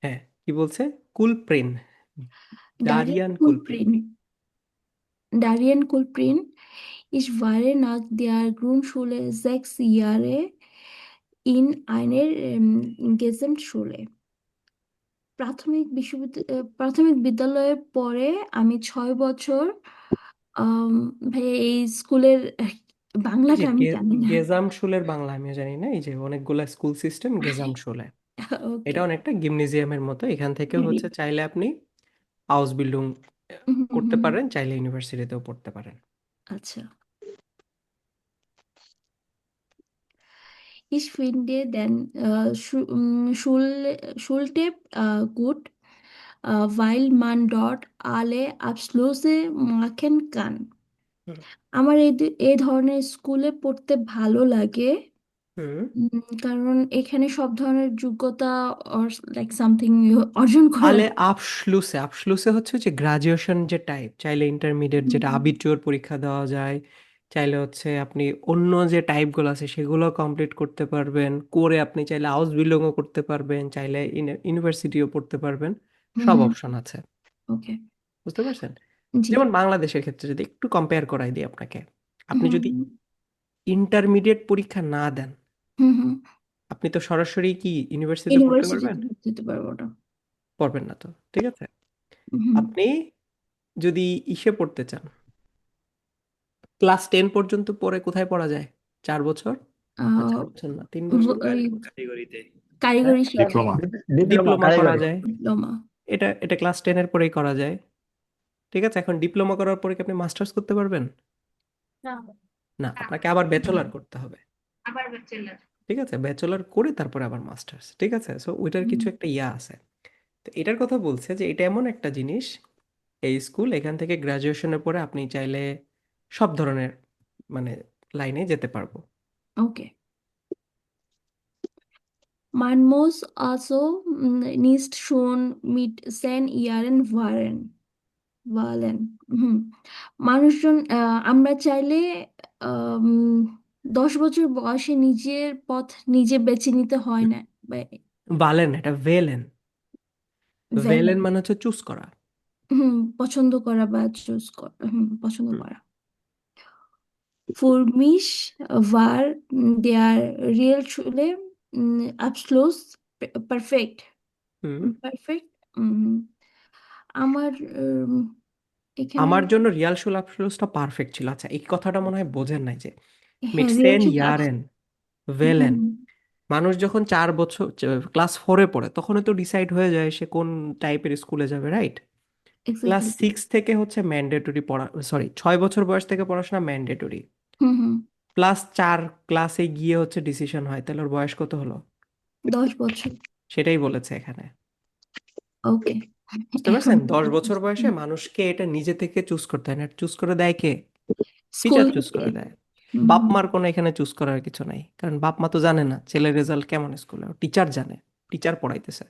হ্যাঁ, কি বলছে? Kulprin, Darien Darien Kulprin. Kulprin. Darien Kulprin. Ich war nach der Grundschule 6 Jahre in einer Gesamtschule. প্রাথমিক বিদ্যালয়ে পড়ে আমি 6 বছর। ভাইয়া এই স্কুলের বাংলাটা আমি জানি না। গেজাম শুলের বাংলা আমিও জানি না। এই যে অনেকগুলা স্কুল সিস্টেম গেজাম শুলে, ওকে। এটা অনেকটা গিমনেজিয়ামের মতো। এখান থেকে হচ্ছে চাইলে আপনি আউসবিল্ডিং করতে পারেন, চাইলে ইউনিভার্সিটিতেও পড়তে পারেন। আচ্ছা। Ich finde den Schultyp gut, weil man dort alle Abschlüsse machen kann. হুম। আমার এই ধরনের স্কুলে পড়তে ভালো লাগে, হুম। কারণ এখানে সব ধরনের যোগ্যতা লাইক সামথিং অর্জন করা আলে যায়। আবschlüsse, আবschlüsse হচ্ছে যে গ্রাজুয়েশন যে টাইপ, চাইলে ইন্টারমিডিয়েট যেটা আবিচুর পরীক্ষা দেওয়া যায়, চাইলে হচ্ছে আপনি অন্য যে টাইপগুলো আছে সেগুলো কমপ্লিট করতে পারবেন, করে আপনি চাইলে আউসবিল্ডিংও করতে পারবেন, চাইলে ইউনিভার্সিটিও পড়তে পারবেন, সব অপশন আছে। ওকে। বুঝতে পারছেন? জি। যেমন বাংলাদেশের ক্ষেত্রে যদি একটু কম্পেয়ার করাই দিই আপনাকে, আপনি যদি হুম ইন্টারমিডিয়েট পরীক্ষা না দেন, হুম হুম। আপনি তো সরাসরি কি ইউনিভার্সিটিতে পড়তে পারবেন? ইউনিভার্সিটিতে যেতে পারবো না। পারবেন না তো, ঠিক আছে? হুম। আপনি যদি ইসে পড়তে চান, ক্লাস 10 পর্যন্ত পড়ে কোথায় পড়া যায়? 4 বছর? না 4 বছর না, 3 বছর? ওই কারিগরিতে কারিগরি শিক্ষা। ডিপ্লোমা। ডিপ্লোমা করা কারিগরি। যায়। ডিপ্লোমা। এটা ক্লাস 10 এর পরেই করা যায়। ঠিক আছে? এখন ডিপ্লোমা করার পরে কি আপনি মাস্টার্স করতে পারবেন? না, আপনাকে আবার ব্যাচেলর করতে হবে। আবার ব্যাচেলর। ঠিক আছে? ব্যাচেলর করে তারপরে আবার মাস্টার্স। ঠিক আছে? সো ওইটার কিছু একটা ইয়া আছে। তো এটার কথা বলছে যে এটা এমন একটা জিনিস, এই স্কুল এখান থেকে গ্রাজুয়েশনের পরে আপনি চাইলে সব ধরনের মানে লাইনে যেতে পারবো। ওকে। Man muss also nicht schon mit 10 Jahren wollen. মানুষজন আমরা চাইলে 10 বছর বয়সে নিজের পথ নিজে বেছে নিতে হয় না। বালেন, এটা ভেলেন। ভেলেন ভ্যালেন। মানে হচ্ছে চুজ করা। পছন্দ করা বা চুজ করা, পছন্দ হুম। করা। Für mich war der Realschule Abschluss perfekt. হুম। Perfekt. আমার এখানে আমার জন্য রিয়াল শুল আফসোসটা পারফেক্ট ছিল। আচ্ছা, এই কথাটা মনে হয় বোঝেন নাই যে হ্যাঁ মিটসেন রিয়ালশীল ইয়ারেন ভেলেন, হুম মানুষ যখন 4 বছর ক্লাস 4-এ পড়ে তখনই তো ডিসাইড হয়ে যায় সে কোন টাইপের স্কুলে যাবে, রাইট? ক্লাস এক্স্যাক্টলি 6 থেকে হচ্ছে ম্যান্ডেটরি পড়া, সরি 6 বছর বয়স থেকে পড়াশোনা ম্যান্ডেটরি, হুম প্লাস 4 ক্লাসে গিয়ে হচ্ছে ডিসিশন হয়, তাহলে ওর বয়স কত হলো? 10 বছর। সেটাই বলেছে এখানে। ওকে। বুঝতে এখন পারছেন? 10 বছর বয়সে মানুষকে এটা নিজে থেকে চুজ করতে হয় না, চুজ করে দেয় কে? স্কুল টিচার চুজ থেকে। করে দেয়। বাপ মার কোনো এখানে চুজ করার কিছু নাই, কারণ বাপ মা তো জানে না ছেলের রেজাল্ট কেমন স্কুলে, টিচার জানে, টিচার পড়াইতেছে।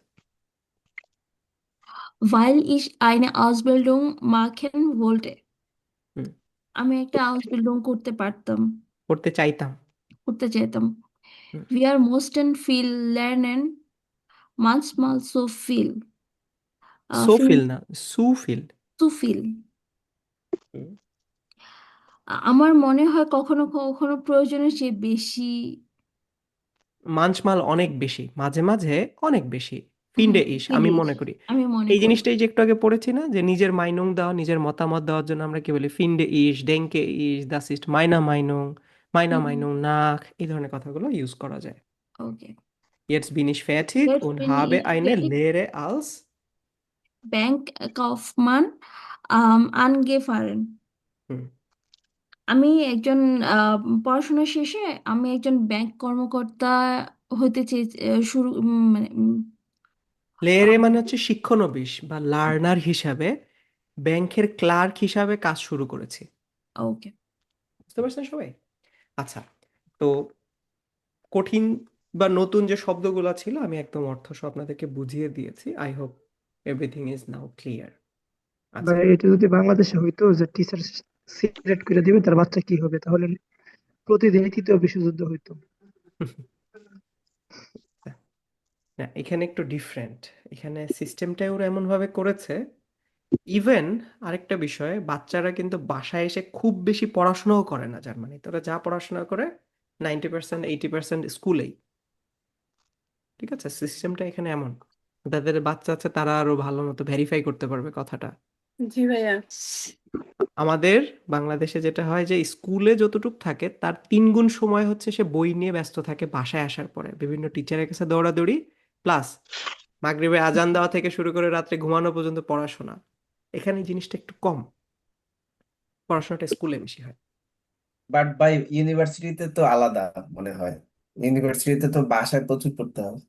Weil ich eine Ausbildung machen wollte. হুম। আমি একটা Ausbildung করতে পারতাম, পড়তে চাইতাম। করতে চাইতাম। হুম। Wir mussten viel lernen, manchmal so viel. সোফিল না, সুফিল। Zu viel. হুম। আমার মনে হয় কখনো কখনো প্রয়োজনের চেয়ে বেশি। মানচমাল অনেক বেশি, মাঝে মাঝে অনেক বেশি। ফিন্ডে ইস, আমি জিনিস মনে করি আমি মনে এই করি। জিনিসটাই যে একটু আগে পড়েছি না, যে নিজের মাইনুং দেওয়া, নিজের মতামত দেওয়ার জন্য আমরা কি বলি? ফিন্ডে ইস, ডেঙ্কে ইস, দাস ইস্ট মাইনা মাইনুং, মাইনা মাইনুং নাক, এই ধরনের কথাগুলো ইউজ করা যায়। ওকে। Jetzt bin ich fertig Jetzt und bin habe ich eine fertig. Lehre als Bankkaufmann angefangen. হুম। আমি একজন পড়াশোনা শেষে আমি একজন ব্যাংক কর্মকর্তা হতে চেয়ে শুরু মানে লেরে মানে হচ্ছে শিক্ষানবিশ বা লার্নার হিসাবে ব্যাংকের ক্লার্ক হিসাবে কাজ শুরু করেছি। ওকে। বুঝতে পারছেন সবাই? আচ্ছা, তো কঠিন বা নতুন যে শব্দগুলো ছিল আমি একদম অর্থ সহ আপনাদেরকে বুঝিয়ে দিয়েছি। I hope everything is now clear. আচ্ছা ভাই এটা যদি বাংলাদেশে হইতো যে টিচার সিলেক্ট করে দিবে তার বাচ্চা কি হবে, তাহলে প্রতিদিনই তৃতীয় বিশ্বযুদ্ধ হইতো। না, এখানে একটু ডিফারেন্ট। এখানে সিস্টেমটাই ওরা এমন ভাবে করেছে। ইভেন আরেকটা বিষয়, বাচ্চারা কিন্তু বাসায় এসে খুব বেশি পড়াশোনাও করে না জার্মানিতে। ওরা যা পড়াশোনা করে 90% 80% স্কুলেই। ঠিক আছে, সিস্টেমটা এখানে এমন। তাদের বাচ্চা আছে, তারা আরো ভালো মতো ভেরিফাই করতে পারবে কথাটা। জি ভাইয়া। আমাদের বাংলাদেশে যেটা হয় যে স্কুলে যতটুক থাকে তার 3 গুণ সময় হচ্ছে সে বই নিয়ে ব্যস্ত থাকে বাসায় আসার পরে, বিভিন্ন টিচারের কাছে দৌড়াদৌড়ি, প্লাস মাগরিবে আজান দেওয়া থেকে শুরু করে রাত্রে ঘুমানো পর্যন্ত পড়াশোনা। এখানে এই জিনিসটা একটু কম, পড়াশোনাটা স্কুলে বেশি হয়। বাট বাই ইউনিভার্সিটিতে তো আলাদা মনে হয়। ইউনিভার্সিটিতে তো বাসায় প্রচুর পড়তে হয়।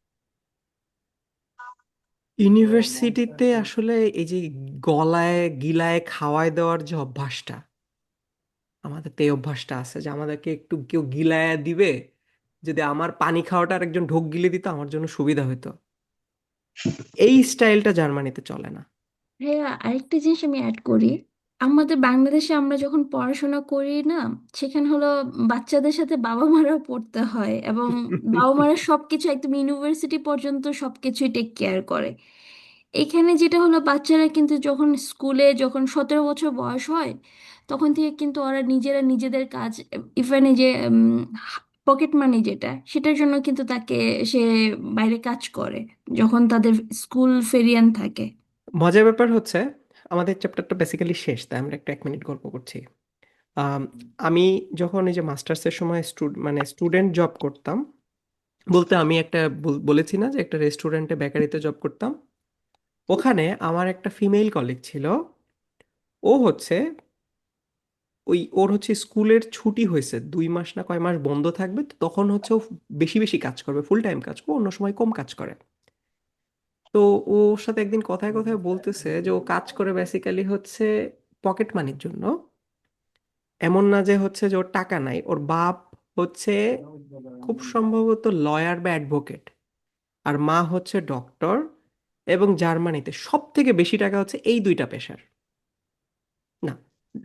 ইউনিভার্সিটিতে আসলে এই যে গলায় গিলায় খাওয়ায় দেওয়ার যে অভ্যাসটা, আমাদের তো এই অভ্যাসটা আছে যে আমাদেরকে একটু কেউ গিলায় দিবে, যদি আমার পানি খাওয়াটা আর একজন ঢোক গিলে দিত আমার জন্য সুবিধা হতো। এই স্টাইলটা জার্মানিতে চলে না। ভাইয়া আরেকটা জিনিস আমি অ্যাড করি। আমাদের বাংলাদেশে আমরা যখন পড়াশোনা করি না, সেখানে হলো বাচ্চাদের সাথে বাবা মারাও পড়তে হয়, এবং বাবা মারা সবকিছু একদম ইউনিভার্সিটি পর্যন্ত সবকিছুই টেক কেয়ার করে। এখানে যেটা হলো, বাচ্চারা কিন্তু যখন স্কুলে যখন 17 বছর বয়স হয়, তখন থেকে কিন্তু ওরা নিজেরা নিজেদের কাজ, ইভেন এই যে পকেট মানি যেটা, সেটার জন্য কিন্তু তাকে সে বাইরে কাজ করে যখন তাদের স্কুল ফেরিয়ান থাকে। মজার ব্যাপার হচ্ছে, আমাদের চ্যাপ্টারটা বেসিক্যালি শেষ, তাই আমরা একটা 1 মিনিট গল্প করছি। আম, আমি যখন এই যে মাস্টার্সের সময় মানে স্টুডেন্ট জব করতাম, বলতে আমি একটা বলেছি না যে একটা রেস্টুরেন্টে বেকারিতে জব করতাম, ওখানে আমার একটা ফিমেল কলিগ ছিল। ও হচ্ছে ওর হচ্ছে স্কুলের ছুটি হয়েছে, 2 মাস না কয় মাস বন্ধ থাকবে, তো তখন হচ্ছে ও বেশি বেশি কাজ করবে, ফুল টাইম কাজ করবে, অন্য সময় কম কাজ করে। তো ওর সাথে একদিন কথায় কথায় বলতেছে যে ও কাজ করে বেসিক্যালি হচ্ছে পকেট মানির জন্য। এমন না যে হচ্ছে যে ওর টাকা নাই, ওর বাপ হচ্ছে খুব সম্ভবত লয়ার বা অ্যাডভোকেট, আর মা হচ্ছে ডক্টর, এবং জার্মানিতে সব থেকে বেশি টাকা হচ্ছে এই 2টা পেশার। না,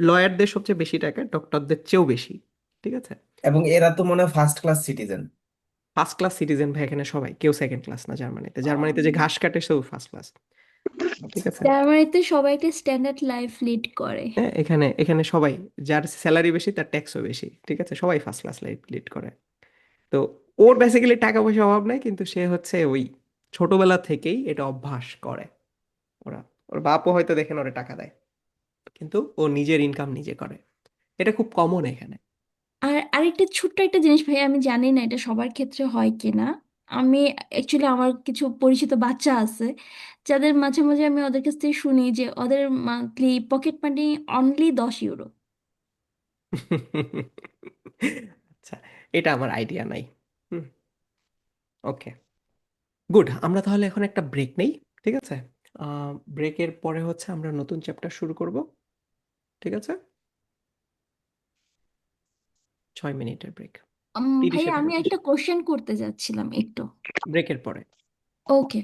লয়ারদের সবচেয়ে বেশি টাকা, ডক্টরদের চেয়েও বেশি। ঠিক আছে, এবং এরা তো মনে হয় first class citizen. First class citizen ভাই, এখানে সবাই, কেউ সেকেন্ড ক্লাস না। জার্মানিতে জার্মানিতে যে ঘাস কাটে সেও ফার্স্ট ক্লাস। ঠিক আছে, জার্মানিতে সবাই একটা স্ট্যান্ডার্ড লাইফ লিড করে। হ্যাঁ, এখানে এখানে সবাই, যার স্যালারি বেশি তার ট্যাক্সও বেশি। ঠিক আছে, সবাই ফার্স্ট ক্লাস লাইফ লিড করে। তো ওর বেসিক্যালি টাকা পয়সা অভাব নাই, কিন্তু সে হচ্ছে ওই ছোটবেলা থেকেই এটা অভ্যাস করে। ওরা, ওর বাপও হয়তো দেখেন ওরে টাকা দেয়, কিন্তু ও নিজের ইনকাম নিজে করে। এটা খুব কমন এখানে। আর আরেকটা ছোট্ট একটা জিনিস ভাই, আমি জানি না এটা সবার ক্ষেত্রে হয় কিনা। আমি অ্যাকচুয়ালি, আমার কিছু পরিচিত বাচ্চা আছে যাদের মাঝে মাঝে আমি ওদের কাছ থেকে শুনি যে ওদের monthly pocket money only 10 euro. আচ্ছা, এটা আমার আইডিয়া নাই। হুম, ওকে, গুড। আমরা তাহলে এখন একটা ব্রেক নেই। ঠিক আছে, ব্রেকের পরে হচ্ছে আমরা নতুন চ্যাপ্টার শুরু করব। ঠিক আছে, 6 মিনিটের ব্রেক, ভাইয়া 30-এ আমি ব্রেক, একটা কোশ্চেন করতে যাচ্ছিলাম একটু। ব্রেকের পরে। ওকে।